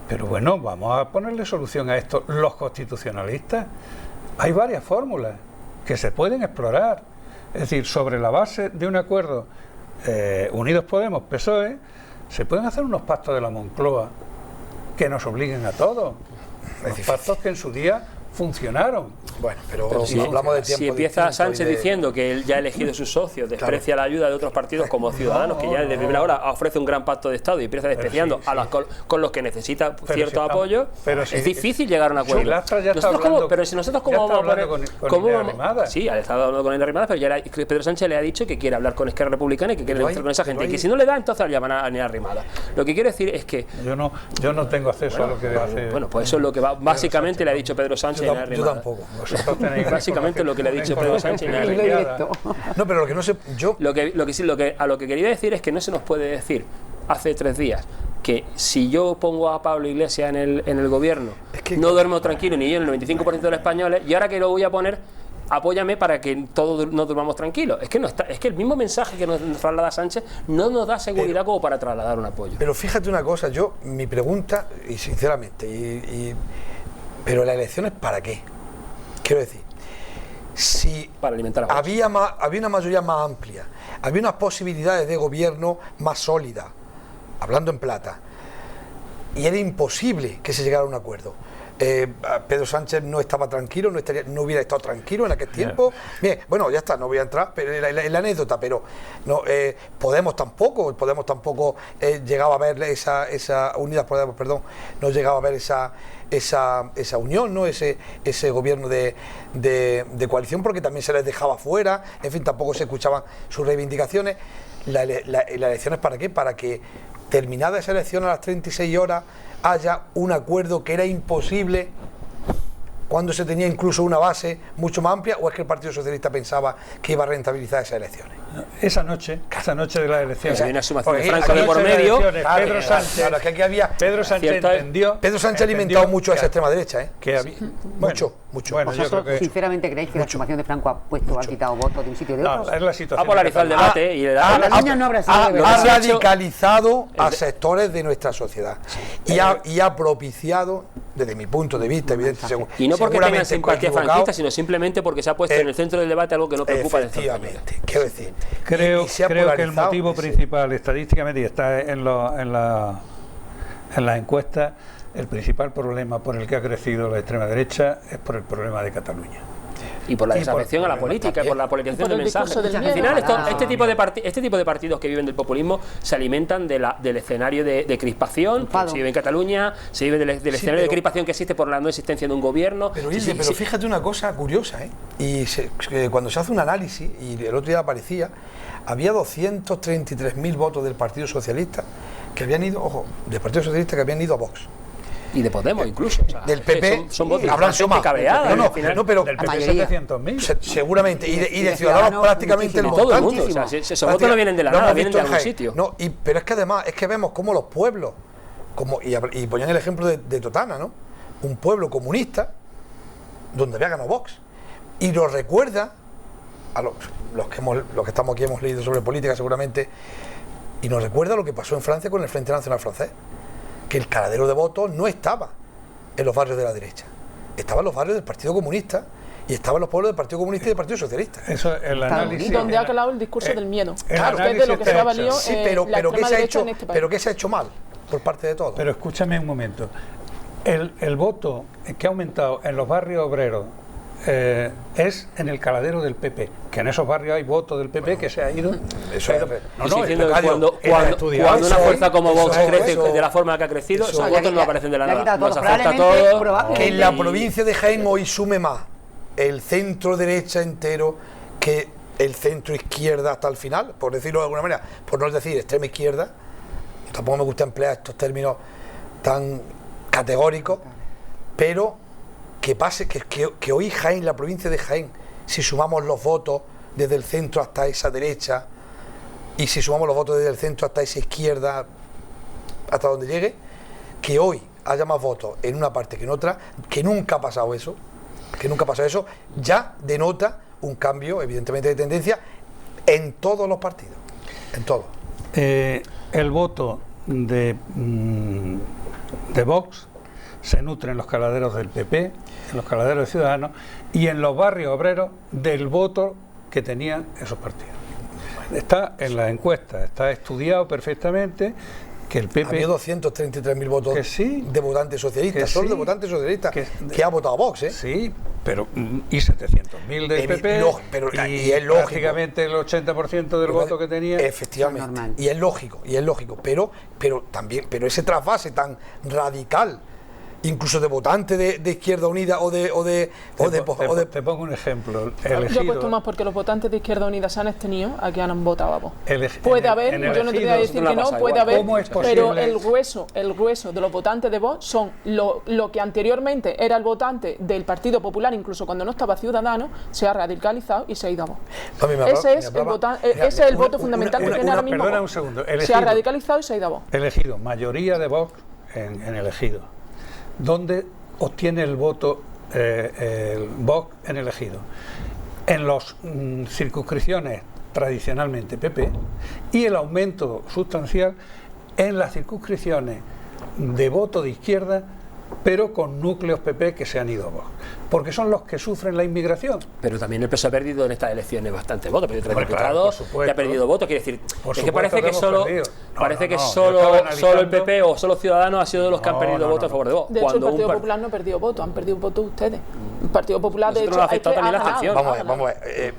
Pero bueno, vamos a ponerle solución a esto. Los constitucionalistas, hay varias fórmulas que se pueden explorar. Es decir, sobre la base de un acuerdo Unidos Podemos, PSOE, se pueden hacer unos pactos de la Moncloa que nos obliguen a todos. Unos pactos que en su día funcionaron. Bueno, pero si hablamos de tiempo. Si empieza Sánchez diciendo que él ya ha elegido sus socios, desprecia la ayuda de otros partidos como Ciudadanos, que ya desde primera hora ofrece un gran pacto de Estado y empieza despreciando a los con los que necesita cierto apoyo, es difícil llegar a un acuerdo. Pero si nosotros como vamos a poner... Sí, ha estado hablando con Inés Arrimadas, pero ya Pedro Sánchez le ha dicho que quiere hablar con Esquerra Republicana y que quiere negociar con esa gente. Y que si no le da, entonces llaman a Inés Arrimadas. Lo que quiero decir es que... Yo no tengo acceso a lo que hace... Bueno, pues eso es lo que básicamente le ha dicho Pedro Sánchez a Inés Arrimadas. Yo tampoco. Básicamente lo que le ha dicho Pedro Sánchez. No, pero lo que no sé, a lo que quería decir es que no se nos puede decir hace 3 días que si yo pongo a Pablo Iglesias en el gobierno no duermo tranquilo, ni yo, el 95% de los españoles, y ahora que lo voy a poner, apóyame para que todos no durmamos tranquilos. Es que el mismo mensaje que nos traslada Sánchez no nos da seguridad como para trasladar un apoyo. Pero fíjate una cosa, mi pregunta, y sinceramente, pero la elección es ¿para qué? Quiero decir, si para alimentar a había una mayoría más amplia, había unas posibilidades de gobierno más sólidas, hablando en plata, y era imposible que se llegara a un acuerdo. Pedro Sánchez no estaba tranquilo, no hubiera estado tranquilo en aquel tiempo. Bien, bueno, ya está, no voy a entrar en la anécdota, pero no, Podemos tampoco llegaba a ver esa Unidas Podemos, perdón, no llegaba a ver esa unión, ¿no? ese gobierno de coalición, porque también se les dejaba fuera, en fin, tampoco se escuchaban sus reivindicaciones. La elección es ¿para qué? Para que terminada esa elección a las 36 horas haya un acuerdo que era imposible cuando se tenía incluso una base mucho más amplia, o es que el Partido Socialista pensaba que iba a rentabilizar esas elecciones. Esa noche de las elecciones, hay una sumación franca de por medio. Pedro Sánchez, Pedro Sánchez entendió. Pedro Sánchez ha alimentado mucho a esa extrema derecha, mucho. Bueno, ¿vosotros sinceramente creéis que la sumación de Franco ha quitado votos de un sitio de otro? Es la situación. Ha polarizado el debate y ha radicalizado a sectores de nuestra sociedad y ha propiciado, desde mi punto de vista, evidentemente, y no porque tengan simpatía franquista, sino simplemente porque se ha puesto en el centro del debate algo que no preocupa. Efectivamente, quiero decir. Creo que el motivo principal, estadísticamente, y está en las encuestas, el principal problema por el que ha crecido la extrema derecha es por el problema de Cataluña. Y por la desafección a la política, por la politización del mensaje. Al final, este tipo de partidos que viven del populismo se alimentan del escenario de crispación. Se vive en Cataluña, se vive del escenario de crispación que existe por la no existencia de un gobierno. Pero fíjate una cosa curiosa, y cuando se hace un análisis, y el otro día aparecía, había 233.000 votos del Partido Socialista que habían ido, del Partido Socialista que habían ido a Vox. Y de Podemos incluso. O sea, del PP son votos habrán sumado. No, pero del PP 700.000. Seguramente. Y de Ciudadanos prácticamente el todo el mundo. O sea, esos votos no vienen de la nada, vienen de algún sitio. Pero es que además, vemos cómo los pueblos, y ponían el ejemplo de Totana, ¿no? Un pueblo comunista donde había ganado Vox. Y nos recuerda a los que estamos aquí, hemos leído sobre política seguramente, y nos recuerda lo que pasó en Francia con el Frente Nacional Francés, que el caladero de votos no estaba en los barrios de la derecha, estaba en los barrios del Partido Comunista, y estaban los pueblos del Partido Comunista y del Partido Socialista. Eso es el análisis. Y donde ha calado el discurso del miedo. Claro, que es de lo que se ha valido sí, la pero extrema ¿qué derecha en este país. pero ¿qué se ha hecho mal por parte de todos? Pero escúchame un momento. El voto que ha aumentado en los barrios obreros es en el caladero del PP, que en esos barrios hay voto del PP que se ha ido. Eso es. Diciendo que cuando una fuerza como Vox crece de la forma en la que ha crecido, esos votos no aparecen de la nada. Nos afecta a todos. Que en la provincia de Jaén hoy sume más el centro derecha entero que el centro izquierda hasta el final, por decirlo de alguna manera, por no decir extrema izquierda. Tampoco me gusta emplear estos términos tan categóricos, pero que pase que hoy Jaén, la provincia de Jaén, si sumamos los votos desde el centro hasta esa derecha y si sumamos los votos desde el centro hasta esa izquierda, hasta donde llegue, que hoy haya más votos en una parte que en otra, que nunca ha pasado eso, ya denota un cambio evidentemente de tendencia en todos los partidos, en todos. El voto de Vox se nutre en los caladeros del PP, en los caladeros de Ciudadanos y en los barrios obreros del voto que tenían esos partidos. Está en la encuesta, está estudiado perfectamente que el PP... Había 233.000 votos de votantes socialistas, solo de votantes socialistas, que ha votado Vox, ¿eh? Sí, pero y 700.000 del PP, y es lógico, prácticamente el 80% del voto que tenía. Efectivamente, y es lógico, pero ese trasvase tan radical, incluso de votantes de Izquierda Unida Te pongo un ejemplo. Yo he puesto más porque los votantes de Izquierda Unida se han abstenido a que han votado a Vox. Puede haber, yo no te voy a decir que no, puede haber, pero el grueso de los votantes de Vox son lo que anteriormente era el votante del Partido Popular, incluso cuando no estaba Ciudadanos, se ha radicalizado y se ha ido a Vox. Ese es el voto fundamental que tiene ahora mismo. Perdona un segundo. Se ha radicalizado y se ha ido a Vox. Elegido, mayoría de Vox en elegido. ¿Dónde obtiene el voto el Vox en elegido? En las circunscripciones tradicionalmente PP y el aumento sustancial en las circunscripciones de voto de izquierda, pero con núcleos PP que se han ido a Vox, porque son los que sufren la inmigración. Pero también el PSOE ha perdido en estas elecciones bastante votos, ha perdido 3 diputados y ha perdido votos, quiere decir, es que parece que solo el PP o solo Ciudadanos ha sido de los que han perdido votos a favor de Vox. De hecho, el Partido Popular no ha perdido votos, han perdido votos ustedes. El Partido Popular, de hecho, ha afectado también la abstención. Vamos a ver.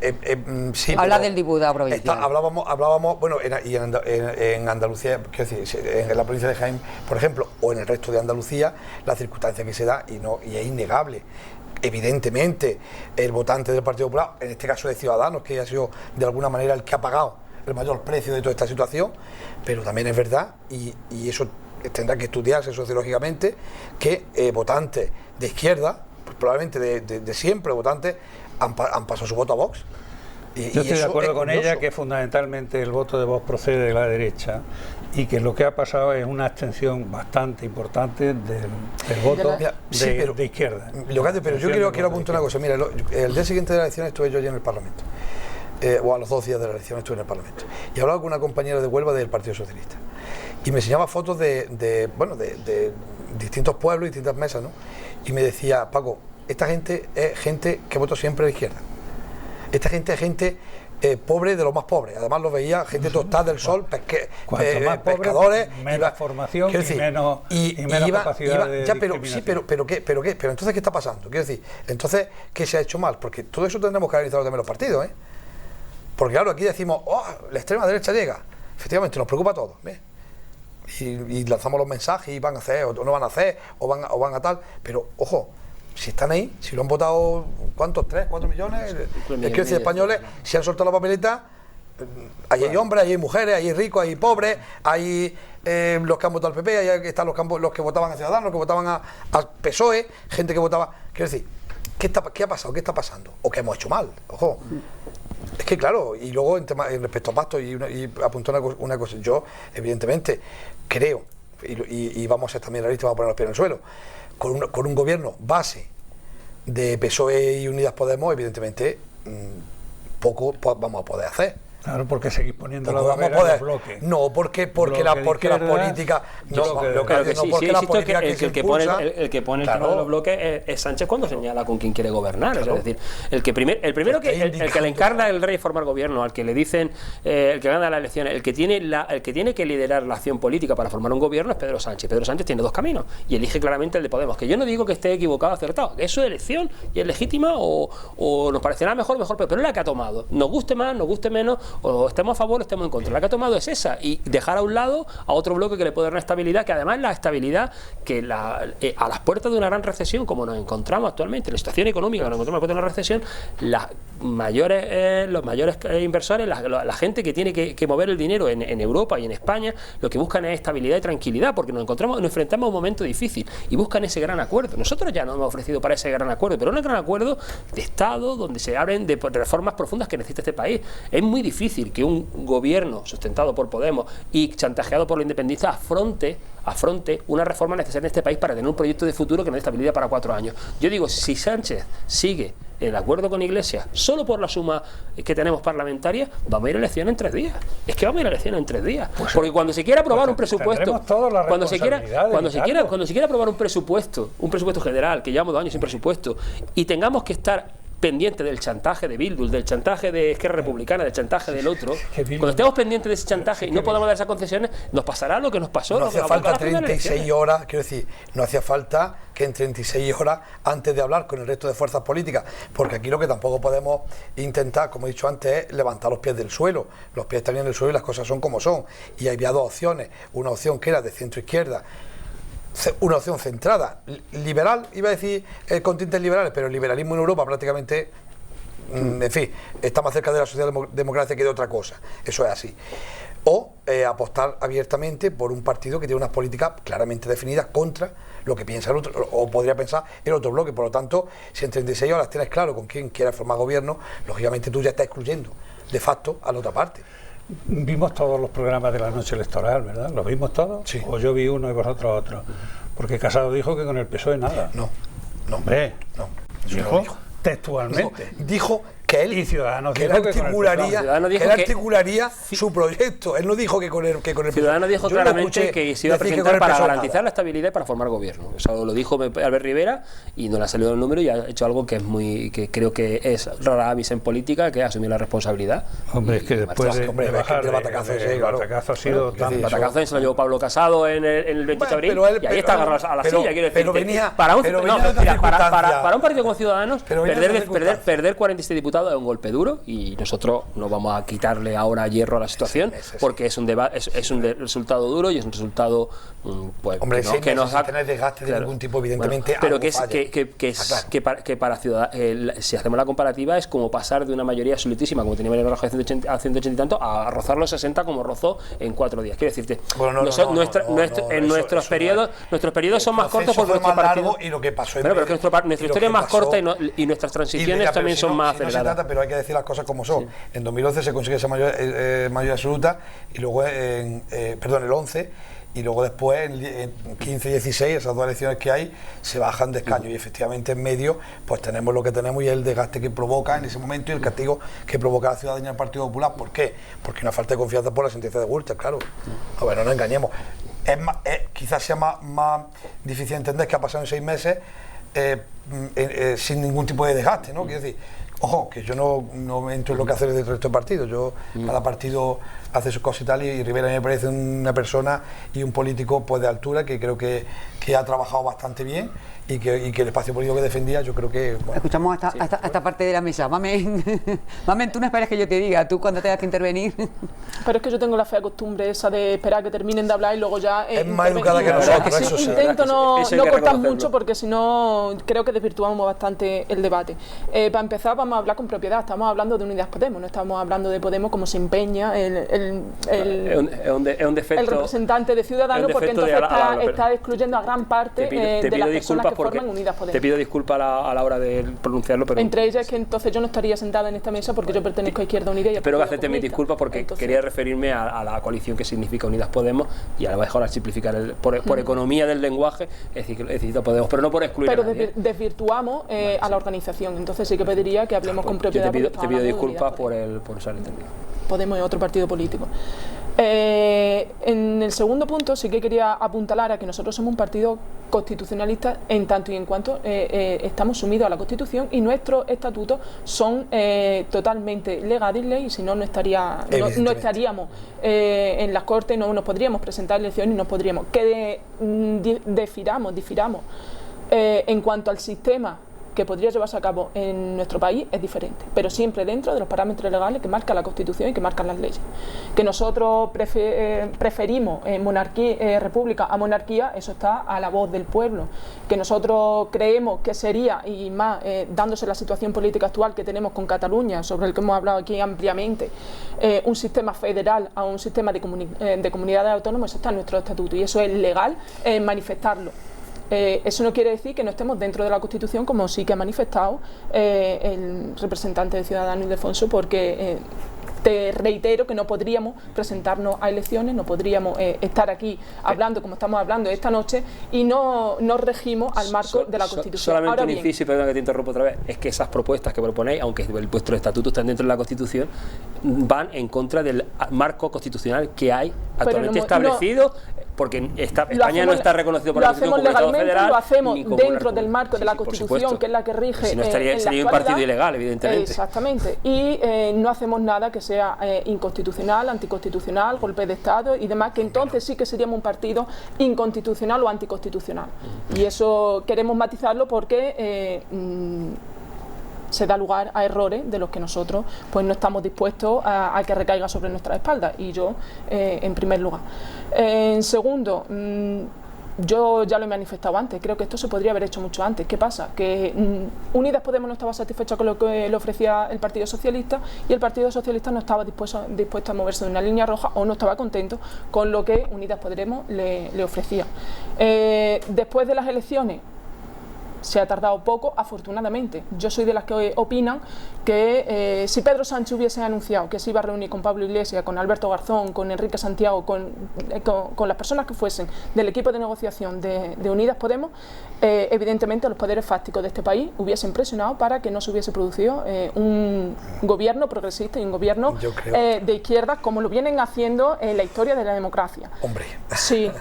Sí, habla del diputado provincial. Hablábamos, bueno, en Andalucía, quiero decir, en la provincia de Jaén, por ejemplo, o en el resto de Andalucía, la circunstancia que se da, y es innegable. Evidentemente, el votante del Partido Popular, en este caso de Ciudadanos, que ha sido de alguna manera el que ha pagado el mayor precio de toda esta situación, pero también es verdad, y eso tendrá que estudiarse sociológicamente, que votantes de izquierda, pues probablemente de siempre, votantes, han pasado su voto a Vox. Yo estoy de acuerdo con ella que fundamentalmente el voto de Vox procede de la derecha y que lo que ha pasado es una abstención bastante importante del voto de izquierda. Pero yo quiero apuntar una cosa. Mira, el día siguiente de la elección estuve yo allí en el Parlamento, o a los 2 días de la elección estuve en el Parlamento, y hablaba con una compañera de Huelva del Partido Socialista y me enseñaba fotos de distintos pueblos y distintas mesas, ¿no? Y me decía: Paco, esta gente es gente que votó siempre a la izquierda. Esta gente es gente pobre de los más pobres. Además los veía gente tostada del sol, pescadores, menos formación y menos capacidad de discriminación. Pero entonces ¿qué está pasando? Quiero decir, entonces ¿qué se ha hecho mal? Porque todo eso tendremos que analizarlo también los partidos, ¿eh? Porque claro, aquí decimos, la extrema derecha llega. Efectivamente, nos preocupa a todos, ¿ves? Y lanzamos los mensajes y van a hacer, o no van a hacer, o van a tal, pero ojo, si están ahí, si lo han votado, ¿cuántos? 3, 4 millones, quiero decir, españoles, si han soltado la papeleta, ahí hay hombres, ahí hay mujeres, ahí hay ricos, ahí hay pobres, hay los que han votado al PP, ahí están los que votaban a Ciudadanos, los que votaban al PSOE, gente que votaba, quiero decir, ¿qué ha pasado? ¿Qué está pasando? ¿O qué hemos hecho mal? Ojo. Es que claro, y luego en respecto a Pacto, y apuntó una cosa, yo evidentemente creo, y vamos a ser también realistas, vamos a poner los pies en el suelo, con un gobierno base de PSOE y Unidas Podemos, evidentemente poco vamos a poder hacer. Claro, porque seguís poniendo la Porque vamos a barrera de poder. bloque. No, porque Bloque las de políticas. bloque de- Claro que sí, porque sí, las insisto políticas que se el que pone impulsan, el que pone el claro, tema de los bloques es Sánchez cuando señala con quién quiere gobernar. Claro. Es decir, el primero Porque el que le encarna el rey formar gobierno, al que le dicen el que gana las elecciones, el que tiene que liderar la acción política para formar un gobierno es Pedro Sánchez. Pedro Sánchez tiene dos caminos y elige claramente el de Podemos. Que yo no digo que esté equivocado o acertado, que es su elección y es legítima o nos parecerá mejor, pero es la que ha tomado. Nos guste más, nos guste menos, o estemos a favor o estemos en contra. La que ha tomado es esa y dejar a un lado a otro bloque que le puede dar una estabilidad, que además la estabilidad que a las puertas de una gran recesión, como nos encontramos actualmente, la situación económica que nos encontramos a las puertas de una recesión, los mayores inversores, la gente que tiene que mover el dinero en Europa y en España, lo que buscan es estabilidad y tranquilidad, porque nos enfrentamos a un momento difícil y buscan ese gran acuerdo. Nosotros ya nos hemos ofrecido para ese gran acuerdo, pero un gran acuerdo de Estado donde se abren de reformas profundas que necesita este país. Es muy difícil que un gobierno sustentado por Podemos y chantajeado por los independentistas afronte una reforma necesaria en este país para tener un proyecto de futuro que nos dé estabilidad para 4 años. Yo digo, si Sánchez sigue en el acuerdo con Iglesias solo por la suma que tenemos parlamentaria, vamos a ir a elecciones en 3 días. Es que vamos a ir a elecciones en 3 días. Porque cuando se quiera aprobar un presupuesto, cuando se quiera aprobar un presupuesto general, que llevamos 2 años sin presupuesto, y tengamos que estar pendiente del chantaje de Bildu, del chantaje de Esquerra Republicana, del chantaje del otro, cuando estemos pendientes de ese chantaje y no podamos dar esas concesiones, nos pasará lo que nos pasó. No hacía falta 36 horas, quiero decir, no hacía falta que en 36 horas antes de hablar con el resto de fuerzas políticas, porque aquí lo que tampoco podemos intentar, como he dicho antes, es levantar los pies del suelo. Los pies están en el suelo y las cosas son como son. Y había 2 opciones, una opción que era de centro izquierda, una opción centrada, liberal, iba a decir continentes liberales, pero el liberalismo en Europa prácticamente, en fin, está más cerca de la socialdemocracia que de otra cosa, eso es así. O apostar abiertamente por un partido que tiene unas políticas claramente definidas contra lo que piensa el otro, o podría pensar el otro bloque. Por lo tanto, si en 36 horas tienes claro con quién quieres formar gobierno, lógicamente tú ya estás excluyendo de facto a la otra parte. Vimos todos los programas de la noche electoral, ¿verdad? ¿Los vimos todos? Sí. ¿O yo vi uno y vosotros otro? Porque Casado dijo que con el PSOE nada. No. Hombre, No. dijo textualmente. Dijo que él, Y Ciudadanos que él dijo que con el articularía su proyecto. Él no dijo que con el Ciudadanos dijo yo no claramente escuché que se iba a decir que presentar con el para PSOE garantizar nada. la estabilidad y para formar gobierno. Eso lo dijo Albert Rivera y no le ha salido el número y ha hecho algo que creo que es rara avis en política, que es asumir la responsabilidad. Hombre, es que después de hombre, bajar, el batacazo ese, el claro. batacazo ha sido Claro, tan... sí, El batacazo se lo llevó Pablo Casado en el 28 de abril pero él- y ahí está agarrado a la pero- silla. Quiero pero decirte, venía- para un pero venía de otra circunstancia. para un partido como Ciudadanos, Pero venía de otra circunstancia. perder 47 diputados es un golpe duro y nosotros no vamos a quitarle ahora hierro a la situación porque es un resultado duro y es un resultado pues, Hombre, que, 6 que nos meses sin tener desgaste de ningún tipo, evidentemente, pero algo que es falla. que para Ciudadanos, si hacemos la comparativa, es como pasar de una mayoría absolutísima como tenía Mariano Rajoy a 180 y tanto a rozar los 60 como rozó en 4 días. Quiero decirte, nuestros periodos son más cortos porque nuestro partido y lo que pasó pero que nuestra historia es más corta y nuestras transiciones también son más aceleradas. Pero hay que decir las cosas como son. Sí. En 2011 se consigue esa mayoría absoluta y luego el 11 y luego después en 15 y 16 esas 2 elecciones que hay se bajan de escaño y efectivamente en medio pues tenemos lo que tenemos y el desgaste que provoca en ese momento y el castigo que provoca la ciudadanía del Partido Popular. ¿Por qué? Porque una falta de confianza por la sentencia de Gürtel, claro. A ver, no nos engañemos. Quizás sea más difícil entender que ha pasado en 6 meses sin ningún tipo de desgaste, ¿no? Quiero decir, ojo, que yo no entro en lo que hace el resto de partidos. Cada partido hace sus cosas y tal, y Rivera me parece una persona y un político pues de altura que creo que ha trabajado bastante bien y que el espacio político que defendía yo creo que... Bueno, escuchamos esta parte de la mesa. Mamen, tú no esperes que yo te diga, tú cuando tengas que intervenir. Pero es que yo tengo la fea costumbre esa de esperar que terminen de hablar y luego ya... es más educada que nosotros, eso sí. Intento no Eso hay que cortar reconocerlo. mucho porque si no creo que desvirtuamos bastante el debate. Para empezar vamos a hablar con propiedad, estamos hablando de Unidas Podemos, no estamos hablando de Podemos como se empeña el representante de Ciudadanos, porque entonces está excluyendo a gran parte de las personas que forman Unidas Podemos. Te pido disculpas a la hora de pronunciarlo, pero entre ellas que entonces yo no estaría sentada en esta mesa porque yo pertenezco a Izquierda Unida y espero que Partido acepten mis Comunista. disculpas porque Entonces, quería referirme a la coalición que significa Unidas Podemos y a lo mejor al simplificar por economía del lenguaje es decir Podemos, pero no por excluir pero a nadie. desvirtuamos a la organización, entonces sí que pediría que que hablemos con Yo propiedad. te pido porque estamos hablando de disculpas Unidas por ser entendido. Podemos es otro partido político. En el segundo punto sí que quería apuntalar a que nosotros somos un partido constitucionalista en tanto y en cuanto estamos sumidos a la Constitución y nuestros estatutos son totalmente legales y si no, no estaríamos en las Cortes, no nos podríamos presentar elecciones y no podríamos. Que difiramos en cuanto al sistema que podría llevarse a cabo en nuestro país es diferente, pero siempre dentro de los parámetros legales que marca la Constitución y que marcan las leyes. Que nosotros preferimos república a monarquía, eso está a la voz del pueblo. Que nosotros creemos que sería, y más dándose la situación política actual que tenemos con Cataluña, sobre el que hemos hablado aquí ampliamente, un sistema federal a un sistema de comunidades autónomas, eso está en nuestro estatuto y eso es legal manifestarlo. Eso no quiere decir que no estemos dentro de la Constitución, como sí que ha manifestado el representante de Ciudadanos, Ildefonso, porque te reitero que no podríamos presentarnos a elecciones, no podríamos estar aquí hablando como estamos hablando esta noche y no regimos al marco de la Constitución. Solamente Ahora un bien, inciso, perdón que te interrumpo otra vez, es que esas propuestas que proponéis, aunque vuestros estatutos están dentro de la Constitución, van en contra del marco constitucional que hay actualmente establecido, porque España no está reconocido por la Constitución como Estado federal. Lo hacemos ni como dentro del marco de la Constitución, que es la que rige. Si no sería un partido ilegal, evidentemente. Exactamente. Y no hacemos nada que sea inconstitucional, anticonstitucional, golpe de Estado y demás, que entonces sí que seríamos un partido inconstitucional o anticonstitucional. Y eso queremos matizarlo porque se da lugar a errores de los que nosotros pues no estamos dispuestos a que recaiga sobre nuestras espaldas, y yo en primer lugar. En segundo, yo ya lo he manifestado antes, creo que esto se podría haber hecho mucho antes. ¿Qué pasa? Que Unidas Podemos no estaba satisfecha con lo que le ofrecía el Partido Socialista y el Partido Socialista no estaba dispuesto a moverse de una línea roja o no estaba contento con lo que Unidas Podemos le ofrecía. Después de las elecciones se ha tardado poco, afortunadamente. Yo soy de las que opinan que si Pedro Sánchez hubiese anunciado que se iba a reunir con Pablo Iglesias, con Alberto Garzón, con Enrique Santiago, con las personas que fuesen del equipo de negociación de Unidas Podemos, evidentemente los poderes fácticos de este país hubiesen presionado para que no se hubiese producido un gobierno progresista y un gobierno de izquierdas, como lo vienen haciendo en la historia de la democracia. Hombre. Sí.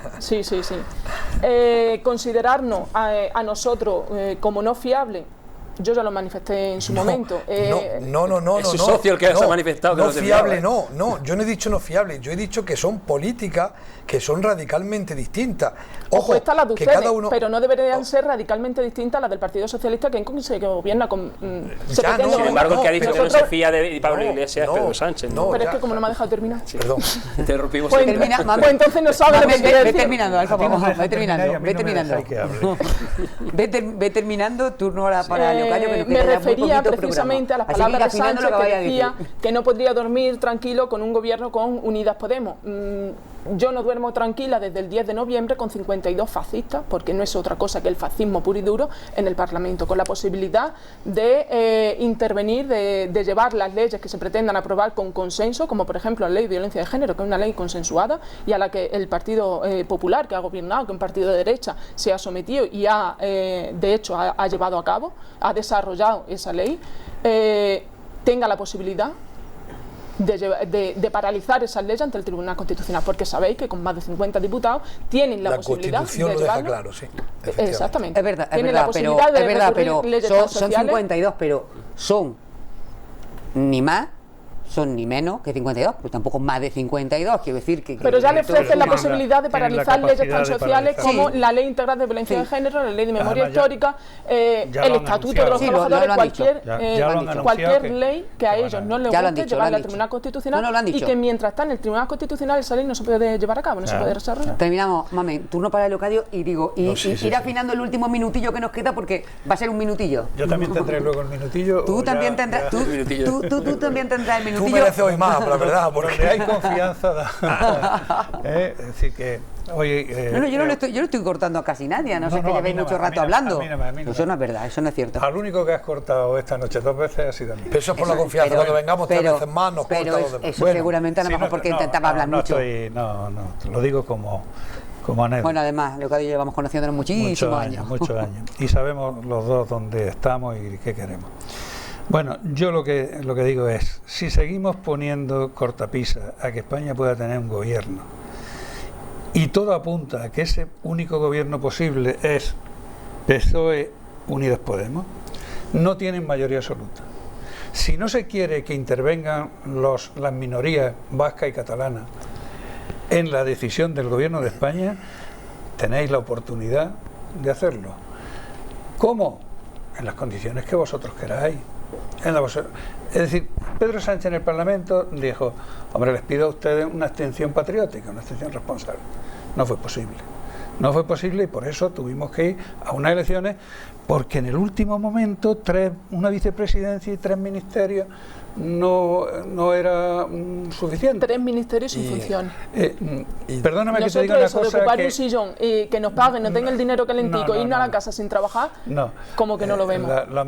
Considerarnos a nosotros como no fiable, yo ya lo manifesté en su momento. No. Es su socio el que se ha manifestado. No fiable, no. Yo no he dicho no fiable, yo he dicho que son políticas que son radicalmente distintas. Ojo, estas las de ustedes, cada uno... pero no deberían ser radicalmente distintas a las del Partido Socialista, que gobierna con... Sin embargo, el que ha dicho que no se fía de Pablo Iglesias es Pedro Sánchez. Pero es que como no me ha dejado terminar. Sí. Perdón. Interrumpimos. Pues entonces no sabe lo que quiere decir. Ve terminando, Alfa, ve terminando. Ve terminando, turno ahora para Leocadio, que nos me queda refería muy precisamente a las palabras de Sánchez, que decía que no podría dormir tranquilo con un gobierno con Unidas Podemos. Yo no duermo tranquila desde el 10 de noviembre con 52 fascistas, porque no es otra cosa que el fascismo puro y duro en el Parlamento, con la posibilidad de intervenir, de llevar las leyes que se pretendan aprobar con consenso, como por ejemplo la ley de violencia de género, que es una ley consensuada y a la que el Partido Popular, que ha gobernado, que es un partido de derecha, se ha sometido y de hecho ha llevado a cabo, ha desarrollado esa ley, tenga la posibilidad de paralizar esas leyes ante el Tribunal Constitucional, porque sabéis que con más de 50 diputados tienen la posibilidad de llevarlo. Lo deja claro, sí. Exactamente. Es verdad, pero son 52, pero son ni más, son ni menos que 52, pero tampoco más de 52, quiero decir que... Pero ya le ofrecen la posibilidad de paralizar leyes tan sociales como la Ley Integral de Violencia de Género, la Ley de Memoria Histórica, el Estatuto de los Trabajadores, cualquier ley que a ellos no les guste llevarla al Tribunal Constitucional y que mientras está en el Tribunal Constitucional esa ley no se puede llevar a cabo, no se puede desarrollar. Terminamos, Mame, turno para Leocadio y digo, ir afinando el último minutillo que nos queda porque va a ser un minutillo. Yo también tendré luego el minutillo. Tú también tendrás el minutillo. Tú mereces hoy más, la verdad, porque hay confianza. Es decir que oye, yo no estoy cortando a casi nadie, no sé que llevéis mucho rato hablando. Eso no es verdad, eso no es cierto. Al único que has cortado esta noche 2 veces ha sido a mí. Pero eso es por la confianza, cuando vengamos 3 veces más nos corta los demás. Eso seguramente a lo mejor porque intentaba hablar mucho. No, lo digo como anécdota. Bueno, además, Leocadio llevamos conociéndonos muchísimos años. Muchos años. Y sabemos los dos dónde estamos y qué queremos. Bueno, yo lo que digo es, si seguimos poniendo cortapisas a que España pueda tener un gobierno y todo apunta a que ese único gobierno posible es PSOE Unidos Podemos, no tienen mayoría absoluta. Si no se quiere que intervengan las minorías vasca y catalana en la decisión del gobierno de España, tenéis la oportunidad de hacerlo. ¿Cómo? En las condiciones que vosotros queráis. Es decir, Pedro Sánchez en el Parlamento dijo: hombre, les pido a ustedes una abstención patriótica, una abstención responsable. No fue posible. No fue posible y por eso tuvimos que ir a unas elecciones, porque en el último momento una vicepresidencia y 3 ministerios no era suficiente. 3 ministerios sin función. Perdóname que te diga Nosotros una cosa, ocupar un sillón y que nos paguen, nos den el dinero calentico e irnos a la casa sin trabajar, como que no lo vemos. Los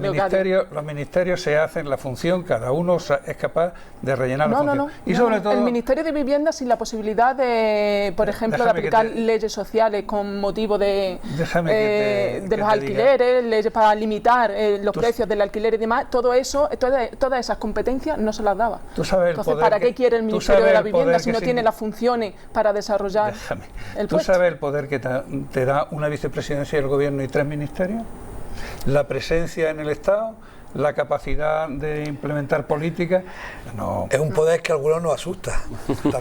ministerios se hacen la función, cada uno es capaz de rellenar la función. Y sobre todo, el Ministerio de Vivienda sin la posibilidad de, por ejemplo, de aplicar leyes sociales con motivo de los alquileres, leyes para limitar los precios del alquiler y demás, todo eso, todas esas competencias no se las daba. Entonces, ¿para qué quiere el Ministerio de la Vivienda si no tiene las funciones para desarrollar el puesto? ¿Tú sabes el poder que te da una vicepresidencia del gobierno y 3 ministerios? La presencia en el Estado, la capacidad de implementar políticas. No. Es un poder que a algunos nos asusta.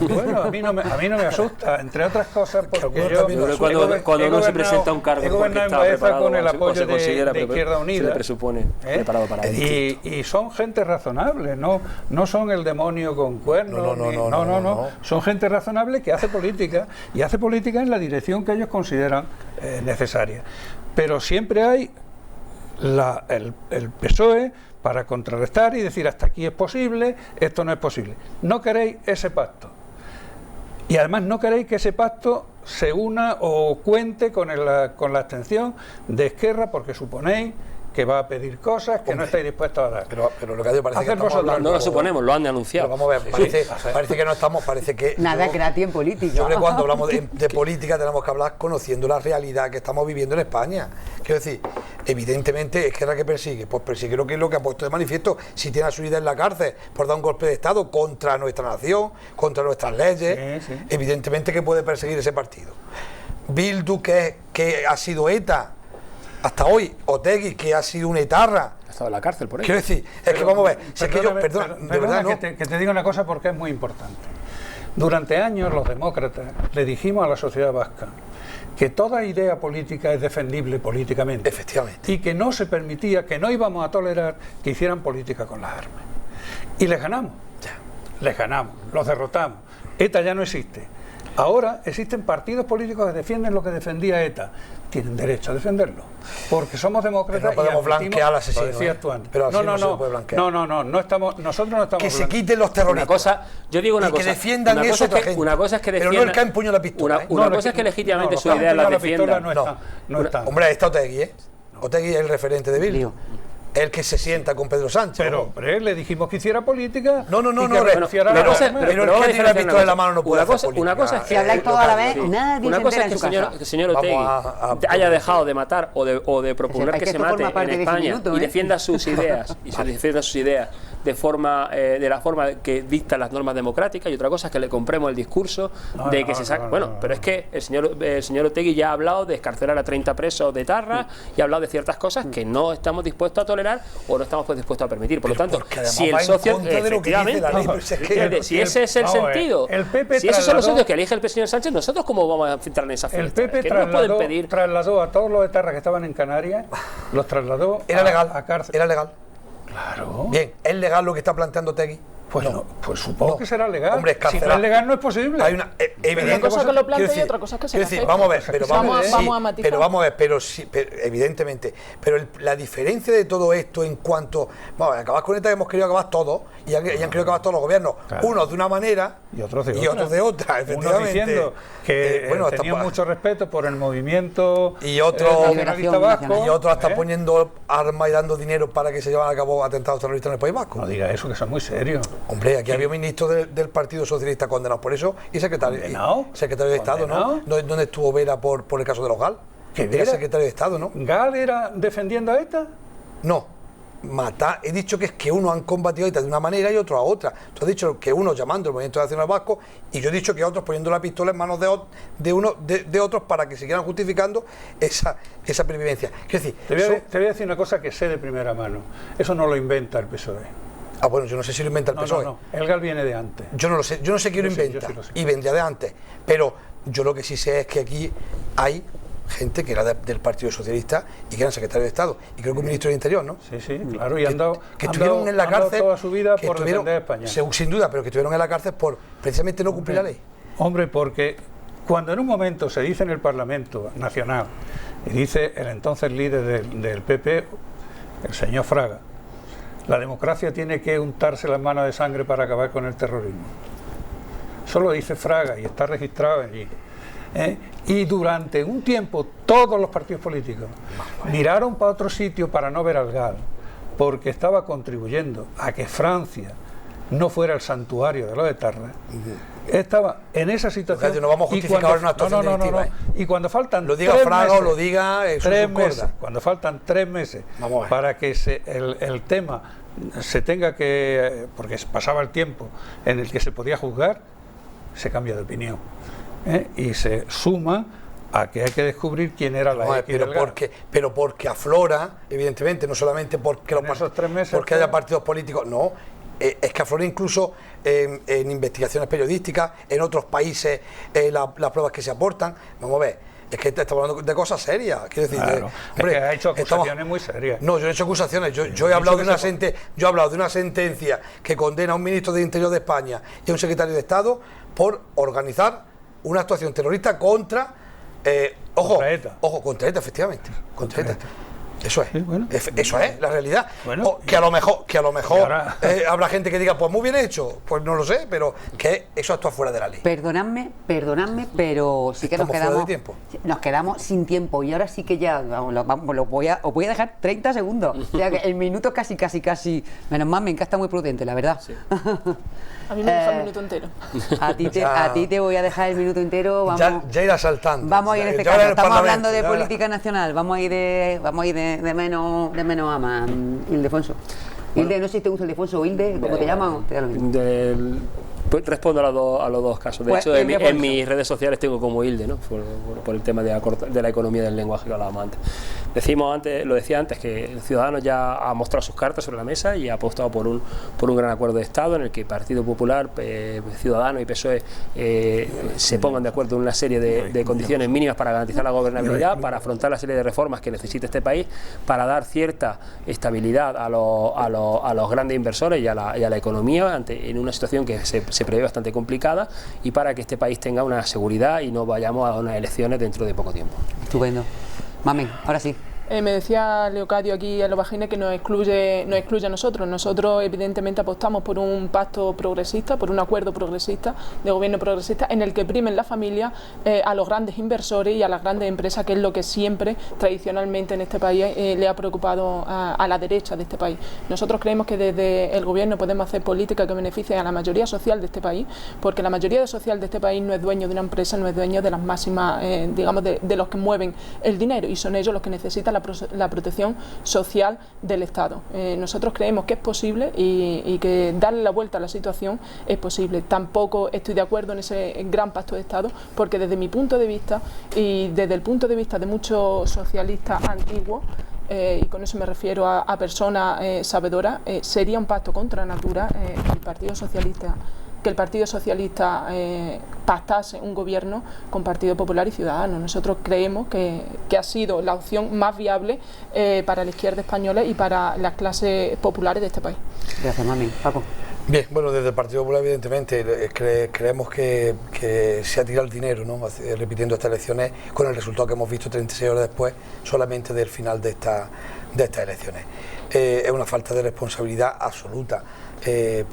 Bueno, a mí no me asusta, entre otras cosas porque yo cuando uno se presenta a un cargo porque está preparado con el apoyo de Izquierda Unida, se le presupone preparado para ello. Y son gente razonable, no son el demonio con cuernos, no, son gente razonable que hace política y hace política en la dirección que ellos consideran necesaria. Pero siempre hay el PSOE para contrarrestar y decir hasta aquí es posible, esto no es posible. No queréis ese pacto. Y además no queréis que ese pacto se una o cuente con la abstención de Esquerra, porque suponéis que va a pedir cosas que no estáis dispuestos a dar. Pero lo que parece que estamos hablando, no lo suponemos, lo han anunciado. Pero vamos a ver, parece que no estamos, parece que... Nada creativo en política. Yo creo que cuando hablamos de política tenemos que hablar conociendo la realidad que estamos viviendo en España. Quiero decir, evidentemente, Esquerra que persigue, pues persigue lo que es lo que ha puesto de manifiesto. Si tiene a su vida en la cárcel por dar un golpe de Estado contra nuestra nación, contra nuestras leyes, evidentemente que puede perseguir ese partido. Bildu, que ha sido ETA hasta hoy, Otegi, que ha sido una etarra. Ha estado en la cárcel por ello. Quiero decir, es que vamos a ver, de verdad no. Que te diga una cosa porque es muy importante. Durante años los demócratas le dijimos a la sociedad vasca que toda idea política es defendible políticamente. Efectivamente. Y que no se permitía, que no íbamos a tolerar que hicieran política con las armas. Y les ganamos. Les ganamos, los derrotamos. ETA ya no existe. Ahora existen partidos políticos que defienden lo que defendía ETA. Tienen derecho a defenderlo, porque somos demócratas. Pero no podemos blanquear al asesino. Lo decías tú antes. Pero nosotros no estamos. Nosotros no estamos. Que se quiten los terroristas. Yo digo una y cosa. que defiendan eso otra gente. Una cosa es que defiendan. Pero no el que empuñó la pistola. Una cosa es que legítimamente su idea la defiendan. No está. Hombre, está Otegi, Otegi es el referente de Bildu. El que se sienta con Pedro Sánchez. Pero, hombre, le dijimos que hiciera política. Pero el que tiene la pistola en la mano no puede hacer política. Una cosa es que si habláis toda la vez, nadie una cosa se es que entera el señor Otegi haya dejado de matar o de proponer que se mate en España y defienda sus ideas de la forma que dictan las normas democráticas, y otra cosa es que le compremos el discurso de que se saca. Bueno, pero es que el señor Otegi ya ha hablado de escarcelar a 30 presos de etarra y ha hablado de ciertas cosas que no estamos dispuestos a tolerar o no estamos dispuestos a permitir. Por lo tanto, si el socio, efectivamente, si ese es el sentido, si esos son los socios que elige el presidente Sánchez, nosotros cómo vamos a entrar en esa fiesta. El PP trasladó a todos los etarras que estaban en Canarias, los trasladó a cárcel. Era legal. Claro. Bien, ¿es legal lo que está planteando Otegi? Pues no, pues supongo que será legal. Hombre, si no es legal no es posible. Hay una una cosa que lo plantee y otra cosa que se hace. Vamos a ver, pero vamos a matizar. Pero vamos a ver, pero evidentemente, pero la diferencia de todo esto en cuanto, vamos, acabar con ETA hemos querido acabar todos y han querido acabar todos los gobiernos, unos de una manera y otros de otra, efectivamente. Unos diciendo que tenían mucho respeto por el movimiento y otros nacionalista vasco, y otros hasta poniendo armas y dando dinero para que se llevan a cabo atentados terroristas en el País Vasco. No diga eso, que son muy serios. Hombre, aquí había un ministro del Partido Socialista condenado por eso y secretario de Estado, ¿no? ¿Dónde estuvo Vera por el caso de los GAL? ¿Qué era secretario de Estado, ¿no? ¿GAL era defendiendo a ETA? No. matar, he dicho que es que unos han combatido de una manera y otros a otra. Tú has dicho que unos llamando al Movimiento Nacional Vasco y yo he dicho que otros poniendo la pistola en manos de otros para que siguieran justificando esa pervivencia. Quiero decir, te voy a decir una cosa que sé de primera mano. Eso no lo inventa el PSOE. Ah, bueno, yo no sé si lo inventa el PSOE. No, el GAL viene de antes. Yo no lo sé, yo no sé quién lo inventa, y vendría de antes. Pero yo lo que sí sé es que aquí hay gente que era del Partido Socialista y que eran secretarios de Estado, y creo que un ministro del Interior, ¿no? Sí, claro, y que estuvieron en la cárcel toda su vida por defender a España. Sin duda, pero que estuvieron en la cárcel por precisamente no cumplir la ley. Hombre, porque cuando en un momento se dice en el Parlamento Nacional, y dice el entonces líder del PP, el señor Fraga, la democracia tiene que untarse las manos de sangre para acabar con el terrorismo. Solo dice Fraga y está registrado allí. Y durante un tiempo todos los partidos políticos miraron para otro sitio para no ver al GAL, porque estaba contribuyendo a que Francia no fuera el santuario de los etarras. Estaba en esa situación. No vamos a justificar ahora una actuación delictiva. Y cuando faltan lo diga Fraga o lo diga 3 meses, cuando faltan 3 meses para que el tema se tenga que, porque pasaba el tiempo en el que se podía juzgar, se cambia de opinión. Y se suma a que hay que descubrir quién era la X del GAL. Pero porque aflora, evidentemente, no solamente porque esos 3 meses porque haya partidos políticos, no, es que aflora incluso en investigaciones periodísticas, en otros países, las pruebas que se aportan. Vamos a ver, es que estamos hablando de cosas serias, quiero decir, claro, hombre, es que ha hecho acusaciones muy serias. No, yo no he hecho acusaciones, yo he hablado de una sentencia que condena a un ministro de Interior de España y a un secretario de Estado por organizar una actuación terrorista contra contra ETA, efectivamente, contra ETA. Eso es, sí, bueno. Eso es la realidad. Bueno, que a lo mejor ahora... habrá gente que diga, pues muy bien hecho, pues no lo sé, pero que eso actúa fuera de la ley. Perdonadme, pero sí que nos quedamos sin tiempo, y ahora sí que ya os voy a dejar 30 segundos. O sea que el minuto casi, menos mal, me encanta muy prudente, la verdad. Sí. A mí me deja el minuto entero. A ti te voy a dejar el minuto entero. Vamos, ya irá saltando. Vamos a ir en este caso. Estamos hablando de política nacional. Vamos a ir de menos a más. Ildefonso. Bueno. Hilde, no sé si te gusta Ildefonso o Hilde, ¿cómo te llaman? Respondo a los dos casos. De hecho, en mis redes sociales tengo como Hilde, ¿no? Por el tema de la economía del lenguaje que hablábamos antes. Lo decía antes, que el Ciudadanos ya ha mostrado sus cartas sobre la mesa y ha apostado por un gran acuerdo de Estado en el que Partido Popular, Ciudadanos y PSOE se pongan de acuerdo en una serie de condiciones mínimas para garantizar la gobernabilidad, para afrontar la serie de reformas que necesita este país, para dar cierta estabilidad a los grandes inversores y a la economía en una situación que se prevé bastante complicada, y para que este país tenga una seguridad y no vayamos a unas elecciones dentro de poco tiempo. Estupendo. Mamen, ahora sí. Me decía Leocadio aquí a los bajines que nos excluye a nosotros. Nosotros evidentemente apostamos por un pacto progresista, por un acuerdo progresista, de gobierno progresista, en el que primen la familia, a los grandes inversores y a las grandes empresas, que es lo que siempre, tradicionalmente en este país, le ha preocupado a la derecha de este país. Nosotros creemos que desde el gobierno podemos hacer políticas que beneficien a la mayoría social de este país, porque la mayoría social de este país no es dueño de una empresa, no es dueño de las máximas, digamos, de los que mueven el dinero, y son ellos los que necesitan la protección social del Estado. Nosotros creemos que es posible y que darle la vuelta a la situación es posible. Tampoco estoy de acuerdo en ese gran pacto de Estado, porque desde mi punto de vista y desde el punto de vista de muchos socialistas antiguos, y con eso me refiero a personas sabedoras, sería un pacto contra natura que el Partido Socialista pactase un gobierno con Partido Popular y Ciudadanos. Nosotros creemos que ha sido la opción más viable para la izquierda española y para las clases populares de este país. Gracias, Mami. Paco. Bien, bueno, desde el Partido Popular evidentemente creemos que se ha tirado el dinero, ¿no? Repitiendo estas elecciones, con el resultado que hemos visto 36 horas después solamente del final de estas elecciones. Es una falta de responsabilidad absoluta,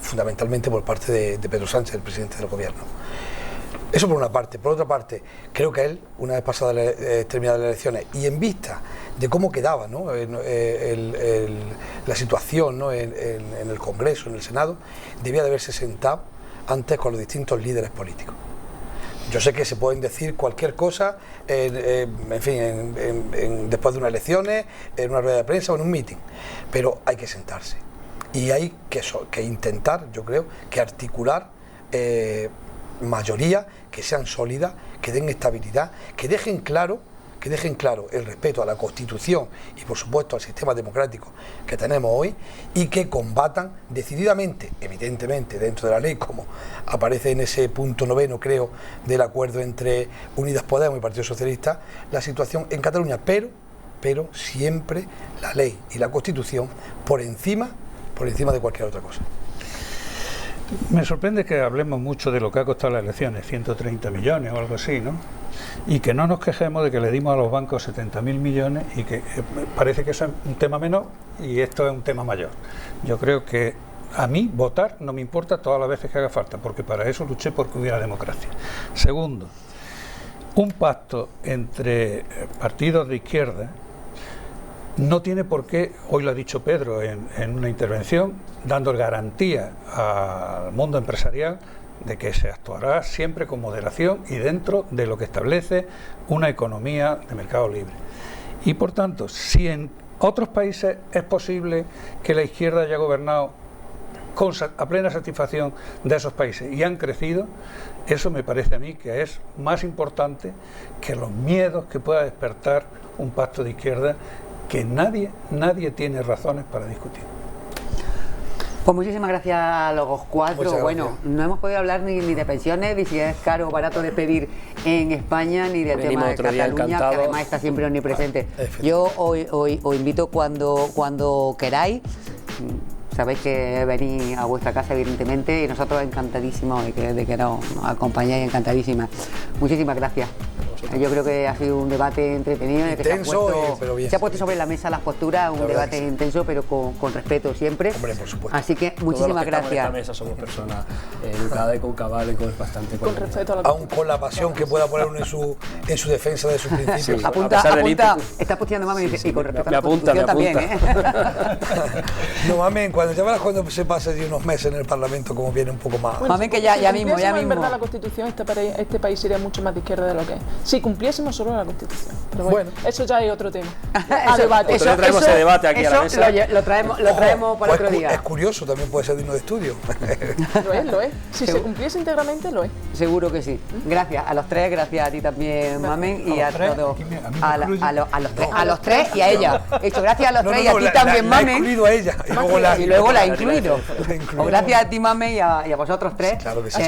fundamentalmente por parte de Pedro Sánchez, el presidente del gobierno. Eso por una parte. Por otra parte, creo que él, una vez pasadas terminadas las elecciones y en vista de cómo quedaba, ¿no? La situación, ¿no? en el Congreso, en el Senado, debía de haberse sentado antes con los distintos líderes políticos. Yo sé que se pueden decir cualquier cosa, en fin, después de unas elecciones, en una rueda de prensa o en un meeting, pero hay que sentarse y hay que intentar, yo creo, que articular mayorías que sean sólidas, que den estabilidad, que dejen claro el respeto a la Constitución y por supuesto al sistema democrático que tenemos hoy, y que combatan decididamente, evidentemente dentro de la ley, como aparece en ese punto 9, creo, del acuerdo entre Unidas Podemos y Partido Socialista, la situación en Cataluña, pero siempre la ley y la Constitución por encima de cualquier otra cosa. Me sorprende que hablemos mucho de lo que ha costado las elecciones, 130 millones o algo así, ¿no? Y que no nos quejemos de que le dimos a los bancos 70.000 millones y que parece que eso es un tema menor y esto es un tema mayor. Yo creo que a mí votar no me importa todas las veces que haga falta, porque para eso luché porque hubiera democracia. Segundo, un pacto entre partidos de izquierda no tiene por qué, hoy lo ha dicho Pedro en una intervención, dando garantía al mundo empresarial de que se actuará siempre con moderación y dentro de lo que establece una economía de mercado libre. Y por tanto, si en otros países es posible que la izquierda haya gobernado a plena satisfacción de esos países y han crecido, eso me parece a mí que es más importante que los miedos que pueda despertar un pacto de izquierda que nadie tiene razones para discutir. Pues muchísimas gracias a los cuatro. Bueno, no hemos podido hablar ni de pensiones, ni si es caro o barato de pedir en España, ni del tema de Cataluña, que además está siempre omnipresente. Yo os invito cuando queráis. Sabéis que venís a vuestra casa, evidentemente, y nosotros encantadísimos de que nos acompañáis, encantadísimas. Muchísimas gracias. Yo creo que ha sido un debate entretenido, en el que se ha puesto sobre la mesa las posturas, un debate intenso, pero con respeto siempre. Hombre, por supuesto. Así que muchísimas gracias. En esta mesa somos personas educadas y con cabal y con bastante con respeto a la aún con la pasión que pueda poner uno en su defensa de sus principios. Sí, apunta, estás posteando Mamen y con respeto a la Constitución también, ¿eh? No, Mamen, cuando se pase de unos meses en el Parlamento, como viene un poco más. Bueno, Mamen, que ya mismo. En verdad la Constitución, este país sería mucho más de izquierda de lo que es. Si cumpliésemos solo la Constitución. Pero bueno, eso ya es otro tema. A debate. Eso traemos ese debate aquí a la mesa. Lo traemos para otro día. Es curioso, también puede ser digno de estudio. Lo es. Si se cumpliese íntegramente, lo es. Seguro que sí. Gracias a los tres, gracias a ti también, Mamen, y a todos. A los tres y a ella. He hecho gracias a los tres y a ti también, Mamen. He incluido a ella. Y luego la he incluido. Gracias a ti, Mamen, y a vosotros tres. Claro que sí.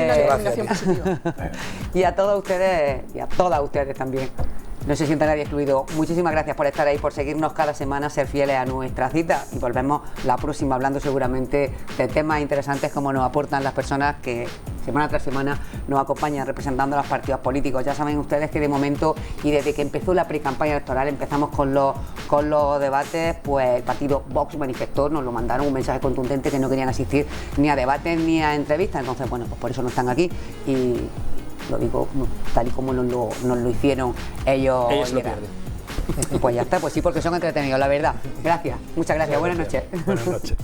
Y a todos ustedes y a todas ustedes también. No se sienta nadie excluido. Muchísimas gracias por estar ahí, por seguirnos cada semana, ser fieles a nuestra cita, y volvemos la próxima hablando seguramente de temas interesantes como nos aportan las personas que semana tras semana nos acompañan representando a los partidos políticos. Ya saben ustedes que de momento y desde que empezó la pre-campaña electoral empezamos con los debates, pues el partido Vox manifestó, nos lo mandaron un mensaje contundente que no querían asistir ni a debates ni a entrevistas. Entonces, bueno, pues por eso no están aquí y lo digo tal y como nos lo hicieron ellos lo pierden. Pues ya está, pues sí, porque son entretenidos, la verdad. Gracias, muchas gracias, buenas noches. Buenas noches.